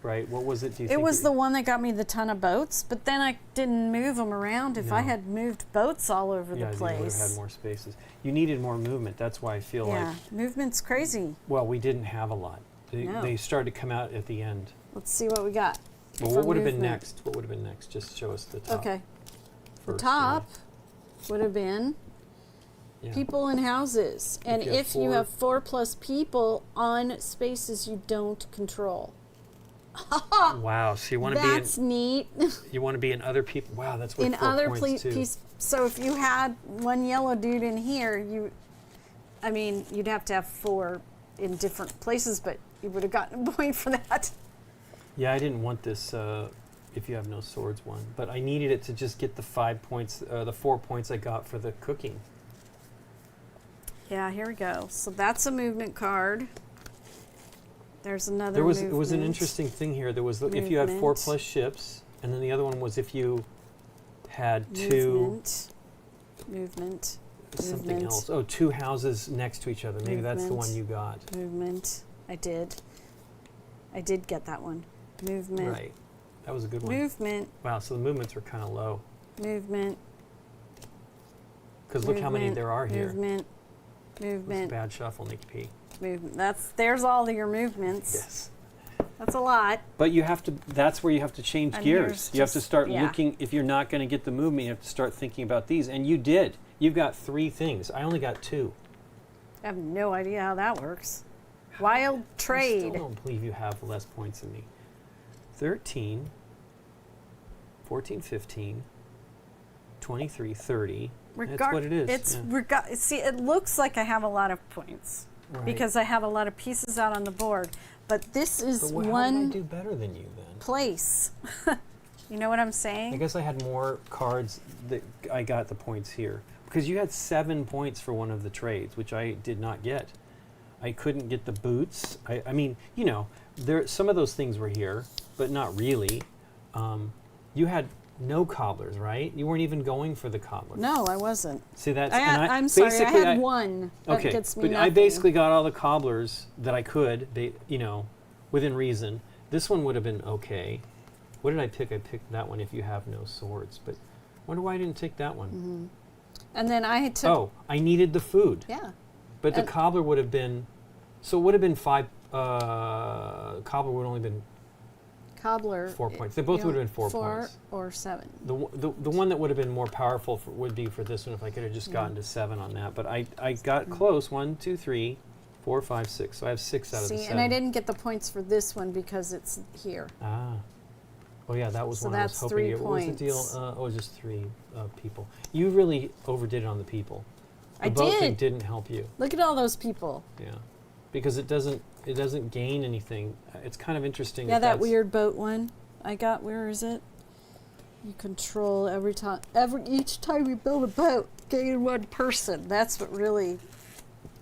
Right? What was it? Do you It think was the one that got me the ton of boats, but then I didn't move them around. If I No. had moved boats all over yeah, the you would have place. had more spaces. You needed more movement. That's why I feel like, Yeah, movement's crazy. well, we didn't have a lot. No. They started to come out at the end. Let's see what we got. Well, for what would have been movement. next? What would have been next? Just show us the top. Okay. The first, top would have been yeah. people in houses. And you have if you 4 have 4+ people on spaces you don't control. Wow. So you want to That's neat. you want to be in other people. Wow, that's worth In 4 other points too. so if you had one yellow dude in here, you'd have to have 4 in different places, but you would have gotten a point for that. Yeah, I didn't want this if you have no swords one, but I needed it to just get the 5 points, the 4 points I got for the cooking. Yeah, here we go. So that's a movement card. There's another It was an movement. interesting thing here. There was if you had 4 plus ships, and then the other one was if you had 2 Movement. something movement, else. Oh, 2 houses next to each other. Maybe that's the one you got. Movement. I did get that one. Movement. Right. That was a good one. Movement. Wow, so the movements were kind of low. Movement. Because look how many there are here. Movement. It's a Movement. bad shuffle, Nikki P. Movement. There's all of your movements. Yes. That's a lot. But you have to, that's where you have to change And gears. here's You have to just- start yeah. looking, if you're not going to get the movement, you have to start thinking about these. And you did. You've got 3 things. I only got 2. I have no idea how that works. Wild I trade. still don't believe you have less points than me. 13, 14, 15, 23, 30. That's what it is. It's yeah. see, it looks like I have a lot of points Right. because I have a lot of pieces out on the board. But this is But how one did I do better than you then? place. You know what I'm I saying? guess I had more cards that I got the points here. Because you had 7 points for one of the trades, which I did not get. I couldn't get the boots. I mean, you know, some of those things were here, but not really. You had no cobblers, right? You weren't even going for the cobblers. No, I wasn't. See, that's... I'm sorry, I basically had one that okay, gets me but nothing. I basically got all the cobblers that I could, you know, within reason. This one would have been okay. What did I pick? I picked that one if you have no swords, but wonder why I didn't take that one. Mm-hmm. And then I took... Oh, I needed the food. Yeah. But the And- cobbler would have been, so it would have been 5, cobbler would have only been Cobbler. 4 points. They both you would know, have been 4 4 points. or 7. The one that would have been more powerful would be for this one if I could have just gotten to 7 on that. But I got close. 1, 2, 3, 4, 5, 6. So I have 6 out of the 7. See, and I didn't get the points for this one because it's here. Ah. Oh yeah, that was So one I was that's hoping 3 to get. What was the deal? points. Oh, it was just 3 people. You really overdid it on the people. The I boat thing did. didn't help you. Look at all those people. Yeah. Because it doesn't gain anything. It's kind of interesting. Yeah, that that's- weird boat one I got. Where is it? You control each time you build a boat, gain 1 person. That's what really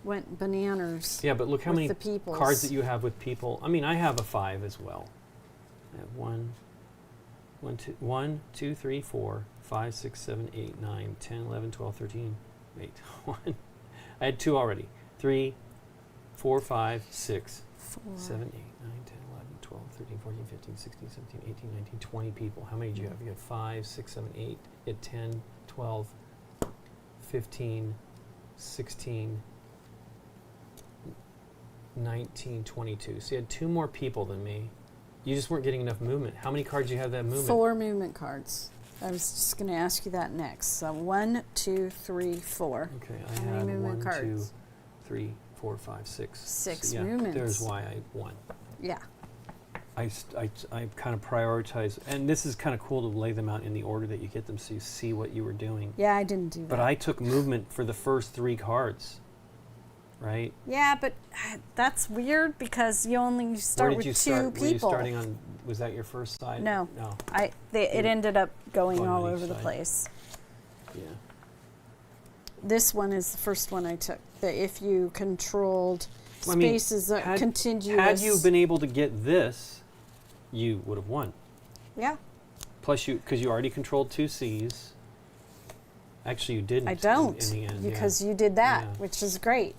went bananas. Yeah, but look how with many the peoples. cards that you have with people. I mean, I have a 5 as well. I have 1, 2, 3, 4, 5, 6, 7, 8, 9, 10, 11, 12, 13. Wait, 1. I had 2 already. 3, 4, 5, 6, 7, 8, 9, 10, 11, 12, 13, 14, 15, 16, 17, 18, 19, 20 people. How many did you have? You had 5, 6, 7, 8. You had 10, 12, 15, 16, 19, 22. So you had 2 more people than me. You just weren't getting enough movement. How many cards do you have that movement? 4 movement cards. I was just going to ask you that next. So 1, 2, 3, 4. Okay, I How many had movement 1, 2, cards? 3, 4, 5, 6. 6 So, yeah, movements. there's why I won. Yeah. I kind of prioritize, and this is kind of cool to lay them out in the order that you get them so you see what you were doing. Yeah, I didn't do that. But I took movement for the first 3 cards, right? Yeah, but that's weird because you start Where did with you 2 start? people. Were you starting on, was that your first side? No. No. It ended up going Going all on each over the side. place. Yeah. This one is the first one I took. That if you controlled Well, I mean, spaces that had- contiguous. Had you been able to get this, you would have won. Yeah. Plus, because you already controlled 2 Cs. Actually, you didn't. I don't, in the end, because you did that, Yeah. which is great.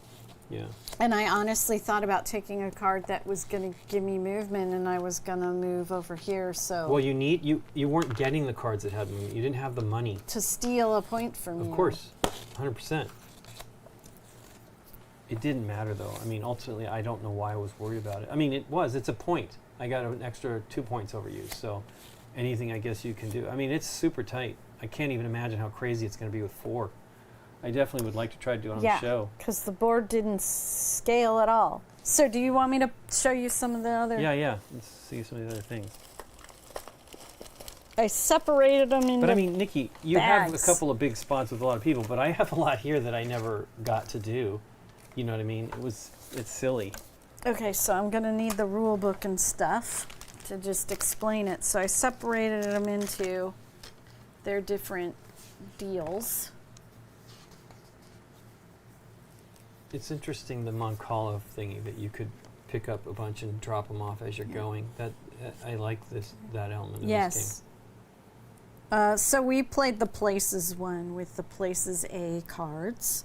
Yeah. And I honestly thought about taking a card that was going to give me movement, and I was going to move over here. So Well, you weren't getting the cards that had movement. You didn't have the money. to steal a point from you. Of course, 100%. It didn't matter though. I mean, ultimately, I don't know why I was worried about it. I mean, it's a point. I got an extra 2 points over you, so anything I guess you can do. I mean, it's super tight. I can't even imagine how crazy it's going to be with 4. I definitely would like to try to do it on the show. Because the board didn't scale at all. So do you want me to show you some of the other? Yeah. Let's see some of the other things. I separated them into But I mean, Nikki, you have a bags. couple of big spots with a lot of people, but I have a lot here that I never got to do. You know what I mean? It's silly. Okay, so I'm going to need the rule book and stuff to just explain it. So I separated them into their different deals. It's interesting, the Moncala thingy, that you could pick up a bunch and drop them off as you're going. That I like that element of this game. So we played the Places one with the Places A cards.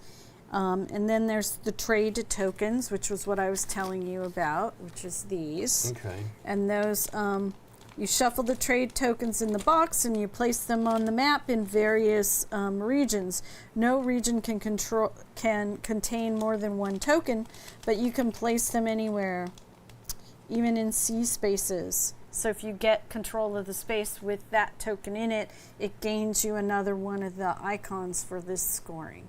And then there's the trade tokens, which was what I was telling you about, which is these. Okay. And those, you shuffle the trade tokens in the box and you place them on the map in various regions. No region can contain more than one token, but you can place them anywhere, even in C spaces. So if you get control of the space with that token in it, it gains you another one of the icons for this scoring.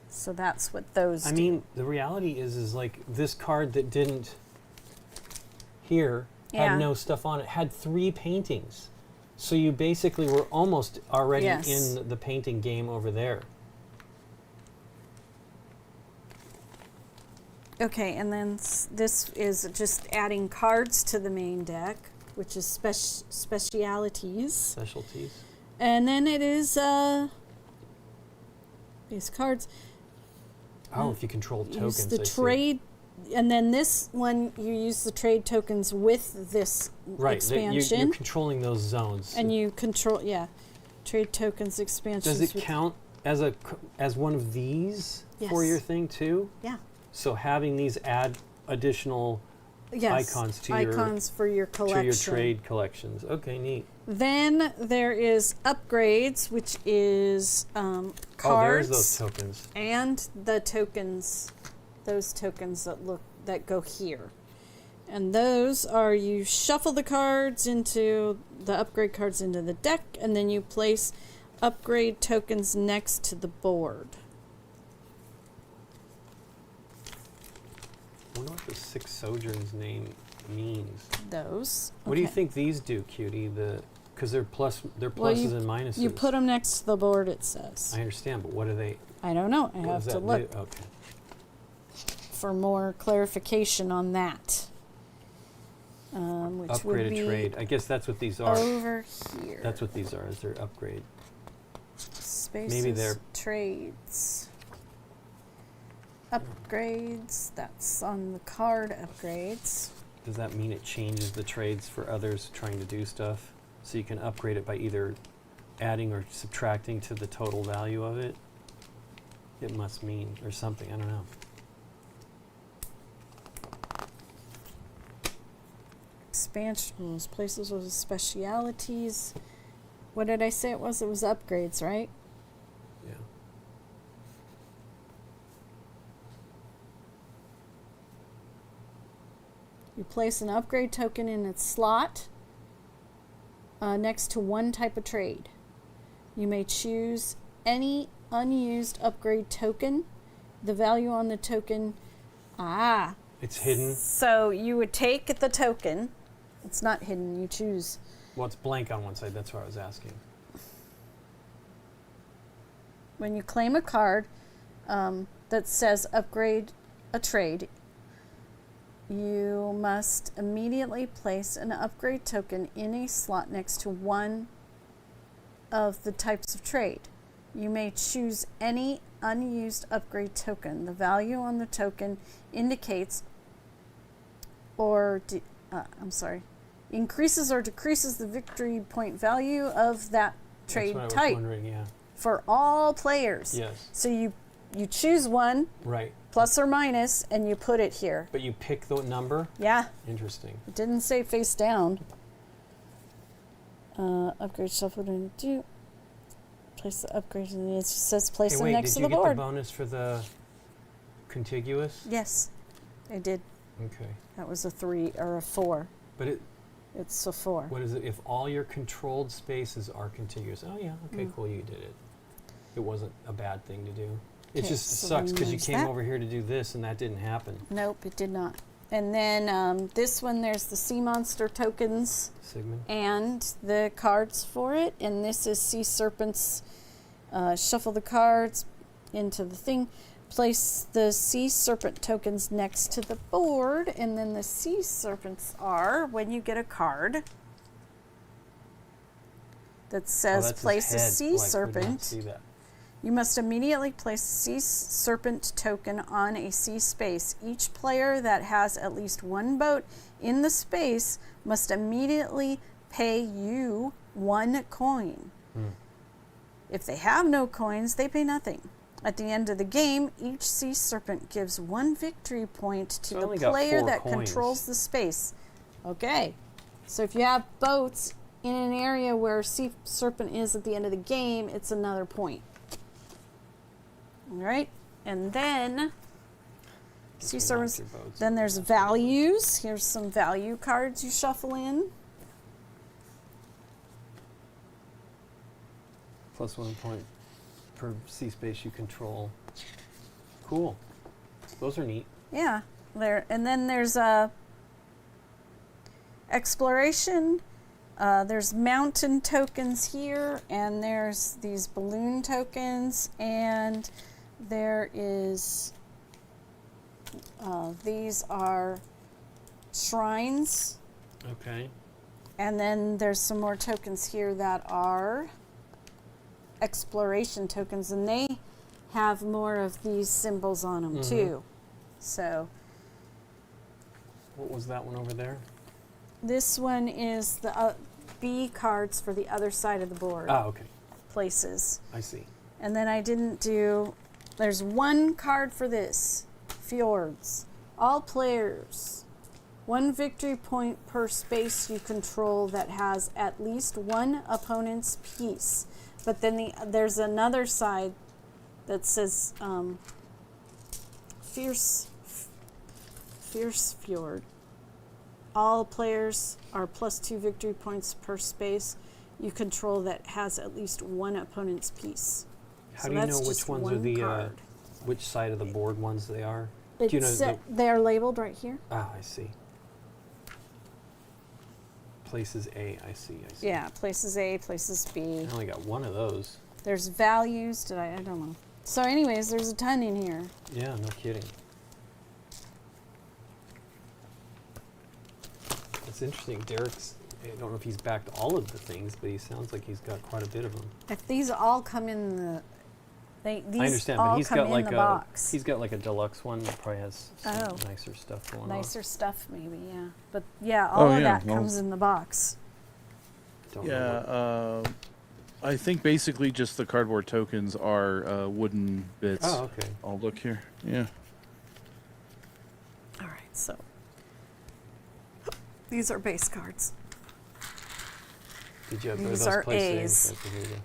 So that's what those do. I mean, the reality is like this card that didn't here had no stuff on it, had 3 paintings. So you basically were almost already in the painting game over there. Okay, and then this is just adding cards to the main deck, which is specialities. Specialties. And then it is these cards. Oh, if you control tokens. Use the I see. trade, and then this one you use the trade tokens with this expansion. You're controlling those zones. And you control, trade tokens expansions. Does it count as one of these for your thing too? Yeah. So having these add additional icons to icons for your collection. to your trade collections. Okay, neat. Then there is upgrades, which is cards. Oh, there's those tokens. And the tokens, those tokens that go here. And those are, you shuffle the cards into, the upgrade cards into the deck, and then you place upgrade tokens next to the board. I wonder what the Six Sojourns name means. Those. What do you think these do, Cutie? Because they're pluses and minuses. You put them next to the board, it says. I understand, but what are they? I don't know. I What have does to that look do? Okay. for more clarification on that. Which Upgrade would be a trade. I guess that's what these are. over here. That's what these are, is their upgrade. Spaces, Maybe they're trades, upgrades. That's on the card upgrades. Does that mean it changes the trades for others trying to do stuff? So you can upgrade it by either adding or subtracting to the total value of it? It must mean, or something, I don't know. Expansions, places with specialities. What did I say it was? It was upgrades, right? Yeah. You place an upgrade token in its slot next to one type of trade. You may choose any unused upgrade token. The value on the token, It's hidden. So you would take the token. It's not hidden. You choose. Well, it's blank on one side. That's what I was asking. When you claim a card that says upgrade a trade, you must immediately place an upgrade token in a slot next to one of the types of trade. You may choose any unused upgrade token. The value on the token indicates increases or decreases the victory point value of that trade That's what I was type. wondering, yeah. for all players. Yes. So you choose one, Right. plus or minus, and you put it here. But you pick the number? Yeah. Interesting. It didn't say face down. Upgrade shuffled and do. Place the upgrade, and it just says place them next to the did you get board. the bonus for the contiguous? Yes, I did. Okay. That was a 3 or a 4. But It's a 4. what is it? If all your controlled spaces are contiguous. Oh, yeah. Okay, cool. You did it. It wasn't a bad thing to do. It Okay, just so sucks then because you there's came that. over here to do this and that didn't happen. Nope, it did not. And then this one, there's the sea monster tokens Sigmund? and the cards for it. And this is sea serpents. Shuffle the cards into the thing. Place the sea serpent tokens next to the board. And then the sea serpents are when you get a card that says that's his place a head. sea Oh, I could not serpent. see that. You must immediately place a sea serpent token on a sea space. Each player that has at least one boat in the space must immediately pay you 1 coin. If they have no coins, they pay nothing. At the end of the game, each sea serpent gives 1 victory point to So I the only got player 4 that coins. controls the space. Okay. So if you have boats in an area where sea serpent is at the end of the game, it's another point. All right. And then sea serpents. Then there's values. Here's some value cards you shuffle in. Plus 1 point per sea space you control. Cool. Those are neat. Yeah, there. And then there's exploration. There's mountain tokens here, and there's these balloon tokens, and there is these are shrines, Okay. and then there's some more tokens here that are exploration tokens, and they have more of these symbols on them too. So What was that one over there? this one is the B cards for the other side of the board. Ah, okay. Places. I see. And then I didn't do, there's 1 card for this. Fjords. All players. 1 victory point per space you control that has at least 1 opponent's piece. But then there's another side that says Fierce Fjord. All players are plus 2 victory points per space you control that has at least 1 opponent's piece. How So do you that's know which just ones are one the card. which side of the board ones they are? Do you know? They're labeled right here. Ah, I see. Places A. I see. I see. Yeah, places A, places B. I only got 1 of those. There's values. I don't know. So anyways, there's a ton in here. Yeah, no kidding. It's interesting. Derek's. I don't know if he's backed all of the things, but he sounds like he's got quite a bit of them. If these all come in the, these I understand, all but he's come got in like the a box. he's got like a deluxe one that probably has some Oh. nicer stuff going Nicer stuff, maybe. Yeah, but yeah, all of that comes in the box. on. Don't know what- I think basically just the cardboard tokens are wooden bits. Oh, okay. I'll look here. Yeah. All right, so these are base cards. Did you have These those are placed A's. in? Here you go.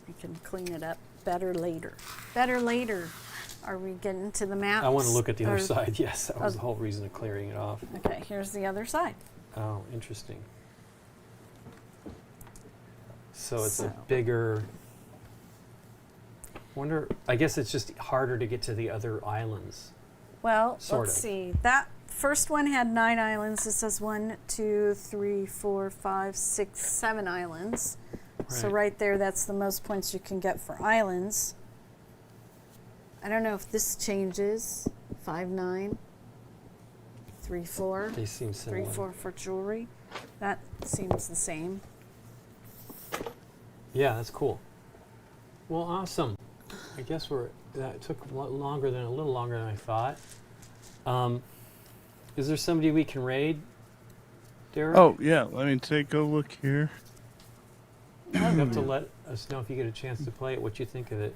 You can clean it up better later. Better later. Are we getting to the maps? I want to look at the other Or- side. Yes, that was the whole reason of clearing it off. Okay, here's the other side. Oh, interesting. So it's a So- bigger. Wonder. I guess it's just harder to get to the other islands. Well, Sort let's of. see. That first one had 9 islands. It says 1, 2, 3, 4, 5, 6, 7 islands. So right there, that's the most points you can get for islands. I don't know if this changes. 5, 9, 3, 4. They seem 3, similar. 4 for jewelry. That seems the same. Yeah, that's cool. Well, awesome. I guess that took a little longer than I thought. Is there somebody we can raid, Derek? Oh yeah. Let me take a look here. You have to let us know if you get a chance to play it, what you think of it.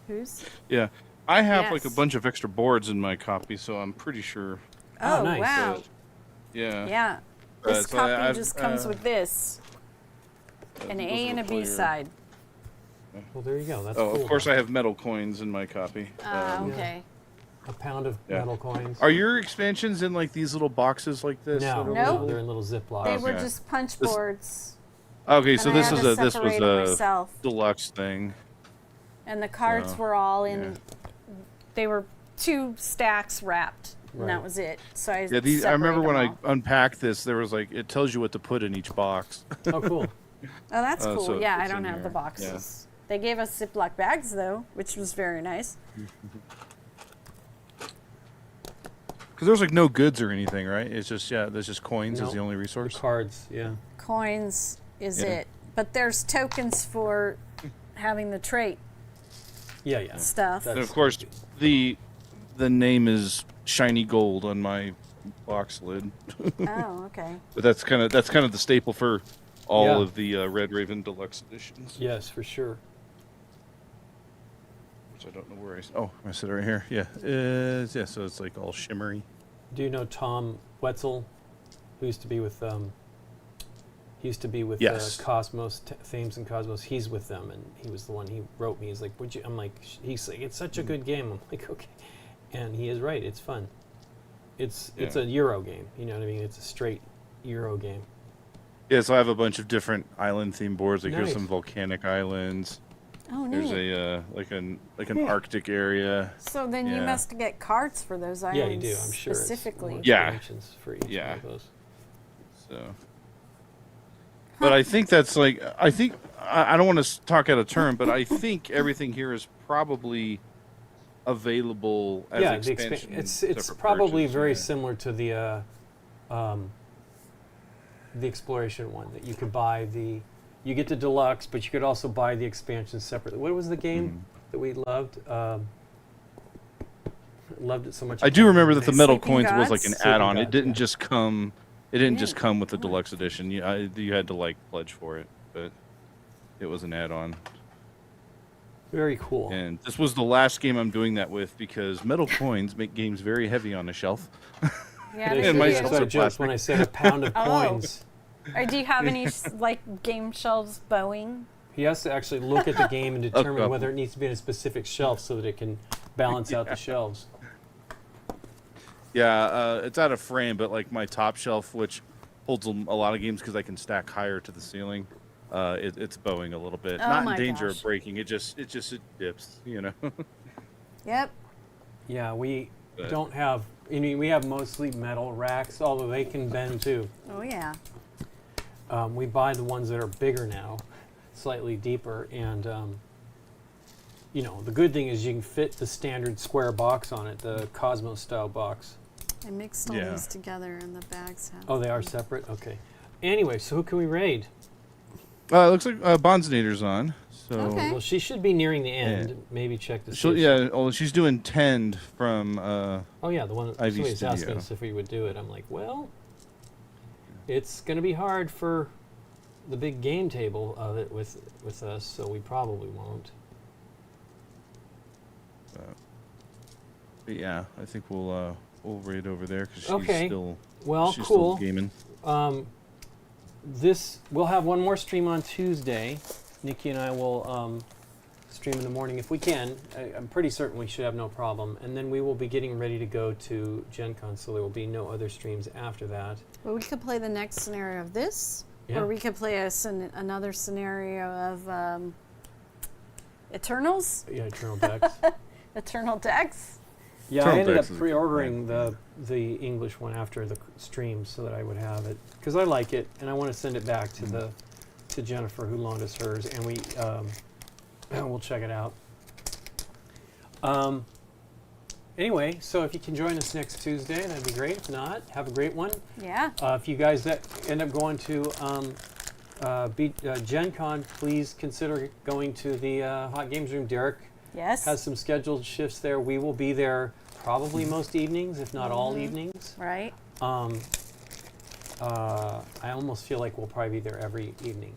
Who's? Yeah, I have Yes. like a bunch of extra boards in my copy, so I'm pretty sure. Oh, nice. wow. Yeah. Yeah. This so copy I've, just comes with this. An A and a B side. Well, there you go. That's Oh, cool. of course I have metal coins in my copy. Okay. A pound of Yeah. metal coins. Are your expansions in like these little boxes like this? No, Little- Nope. no, they're in little Ziplocs. They were Okay. just punch This- boards. Okay, so and I this had was to a separate them myself. deluxe thing. And the cards So, were all in. yeah. They were 2 stacks wrapped, and that Right. was it. So I Yeah, I remember separated when them I unpacked this, there was like it tells you what to put in each box. Oh, cool. Oh, that's cool. so Yeah, I it's don't in have the here. boxes. They gave us Ziploc bags though, which was very nice. Because there's like no goods or anything, right? It's just there's just coins No. is the only The resource. cards, yeah. Coins is Yeah. it, but there's tokens for having the trait Yeah, yeah. stuff. That's- And of course, the name is shiny gold on my box lid, Oh, okay. but that's kind of the staple for all Yeah. of the Red Raven Deluxe editions. Yes, for sure. Which I don't know where I sit right here. Yeah, so it's like all shimmery. Do you know Tom Wetzel, who used to be with Yes. Cosmos, Thames and Cosmos? He's with them, and he was the one. He wrote me. He's like, "Would you?" I'm like, "He's like, it's such a good game." I'm like, "Okay," and he is right. It's fun. It's a Euro game. You know what I mean? It's a straight Euro game. Yeah, so I have a bunch of different island themed boards. Like Nice. here's some volcanic islands. Oh, There's neat. a like an Arctic area. So then you yeah. must get cards for those Yeah, islands. you do. I'm sure. it's Specifically. more Yeah. expansions for each Yeah. one of those. So, but I think that's like I don't want to talk out of turn, but I think everything here is probably available as Yeah, expansion. it's separate probably purchase, very yeah. similar to the exploration one that you could buy the. You get the deluxe, but you could also buy the expansion separately. What was the game that we loved? Loved it so much. I do remember that the metal Sleeping coins was like an Gods? add-on. Sleeping It didn't Gods, just come. It didn't just Yeah. come with the deluxe edition. You had to like pledge for it, but it was an add-on. Very cool. And this was the last game I'm doing that with because metal coins make games very heavy on a shelf. Yeah, They they and should my be. do. That's shelves what I are joked when I said a pound of Oh. coins. Or do you have any like game shelves bowing? He has to actually look at the game and determine couple. whether it needs to be in a specific shelf so that it can balance out the shelves. Yeah, it's out of frame, but like my top shelf, which holds a lot of games because I can stack higher to the ceiling, it's bowing a little bit. Oh Not my in danger gosh. of breaking. It dips, you know. Yep. Yeah, we But- don't have. I mean, we have mostly metal racks, although they can bend too. Oh yeah. We buy the ones that are bigger now, slightly deeper, and you know the good thing is you can fit the standard square box on it, the Cosmos style box. I mixed all Yeah. these together and the bags have. Oh, they are separate. Okay. Anyway, so who can we raid? It looks like Bonznator's on. So Okay. Well, she should be nearing the end. Maybe check the. she's doing Tend from. Oh yeah, the one that Ivy somebody's asking Studio. us if we would do it. I'm like, well, it's going to be hard for the big game table of it with us, so we probably won't. But yeah, I think we'll raid over there because she's Okay. still. Well, she's cool. Still gaming. We'll have one more stream on Tuesday. Nikki and I will stream in the morning if we can. I'm pretty certain we should have no problem. And then we will be getting ready to go to Gen Con, so there will be no other streams after that. Well, we could play the next scenario of this, Yeah. or we could play another scenario of Eternals, Yeah, Eternal Decks. Eternal Decks. Yeah, I Eternal ended up Decks is a good pre-ordering plan. the English one after the stream so that I would have it because I like it and I want to send it back to to Jennifer who loaned us hers and we'll check it out. Anyway, so if you can join us next Tuesday, that'd be great. If not, have a great one. Yeah. If you guys that end up going to Gen Con, please consider going to the Hot Games Room. Derek Yes. has some scheduled shifts there. We will be there probably most evenings, if not all evenings. Right. I almost feel like we'll probably be there every evening.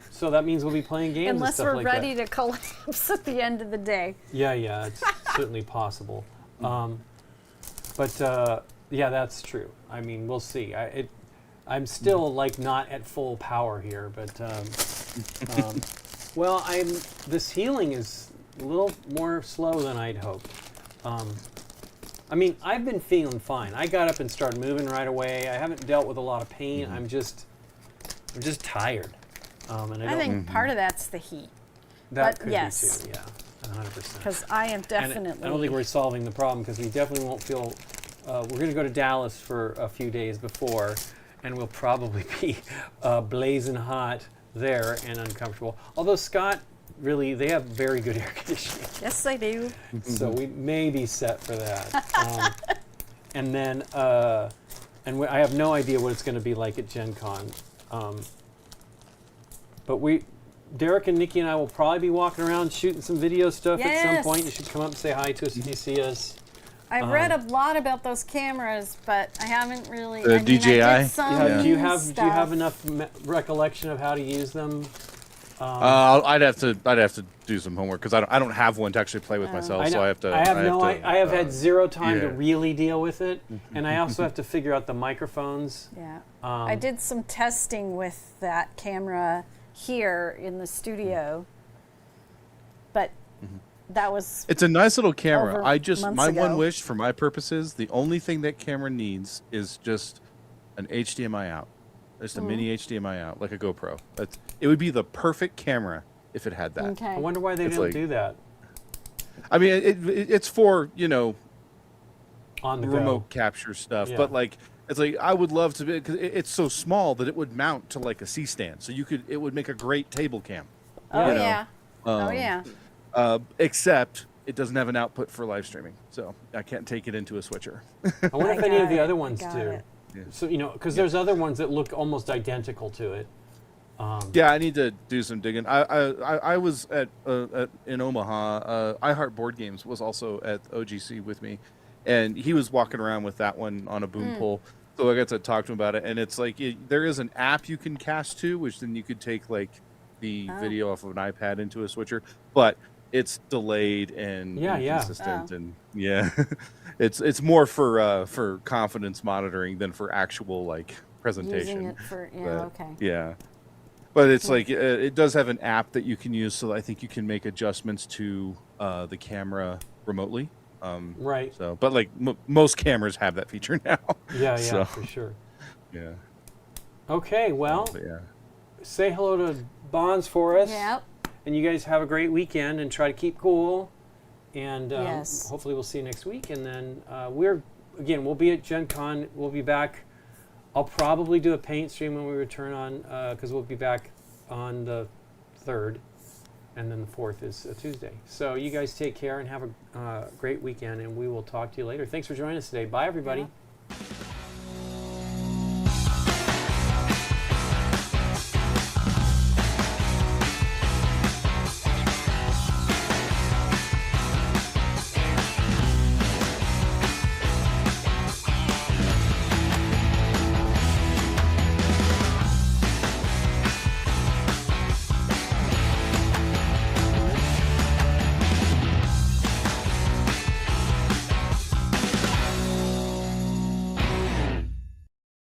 So that means we'll be playing games Unless and stuff we're like ready that. to collapse at the end of the day. Yeah, it's certainly possible. But yeah, that's true. I mean, we'll see. I'm still like not at full power here, but well, this healing is a little more slow than I'd hoped. I mean, I've been feeling fine. I got up and started moving right away. I haven't dealt with a lot of pain. I'm just tired. And I think part of that's the heat. That but could yes. be too. Yeah, 100%. Because I am definitely. I don't think we're solving the problem because we definitely won't feel. We're going to go to Dallas for a few days before, and we'll probably be blazing hot there and uncomfortable. Although Scott, really, they have very good air conditioning. Yes, they do. So we may be set for that. And then, I have no idea what it's going to be like at Gen Con. But Derek and Nikki and I will probably be walking around shooting some video stuff at some point. You should come up and say hi to us if you see us. I've read a lot about those cameras, but I haven't really. DJI. I did some Do you have enough recollection of how to use them? I'd have to do some homework because I don't have one to actually play with myself, so I have to. I have had zero time to really deal with it, and I also have to figure out the microphones. Yeah, I did some testing with that camera here in the studio, but that was. It's a nice little camera. My ago. one wish for my purposes, the only thing that camera needs is just an HDMI out. Just a mini HDMI out, like a GoPro. It would be the perfect camera if it had that. Okay. I wonder why they didn't do that. I mean, it's for, on the remote capture stuff, but like it's like I would love to be because it's so small that it would mount to like a C-stand, so it would make a great table cam. Except it doesn't have an output for live streaming, so I can't take it into a switcher. I wonder if any of the other ones do. Yeah. So because there's other ones that look almost identical to it. Yeah, I need to do some digging. I was in Omaha. iHeart Board Games was also at OGC with me, and he was walking around with that one on a boom pole. So I got to talk to him about it, and it's like there is an app you can cast to, which then you could take like the video off of an iPad into a switcher, but it's delayed and inconsistent, and it's more for confidence monitoring than for actual like presentation. Using it for But it's like it does have an app that you can use, so I think you can make adjustments to the camera remotely. Right. So, but like most cameras have that feature now. Yeah, so, for sure. Yeah. Okay, well, say hello to Bonds for us. Yep. And you guys have a great weekend and try to keep cool. And hopefully we'll see you next week. And then we'll be at Gen Con. We'll be back. I'll probably do a paint stream when we return on, because we'll be back on the 3rd. And then the 4th is a Tuesday. So you guys take care and have a great weekend. And we will talk to you later. Thanks for joining us today. Bye, everybody. Yeah.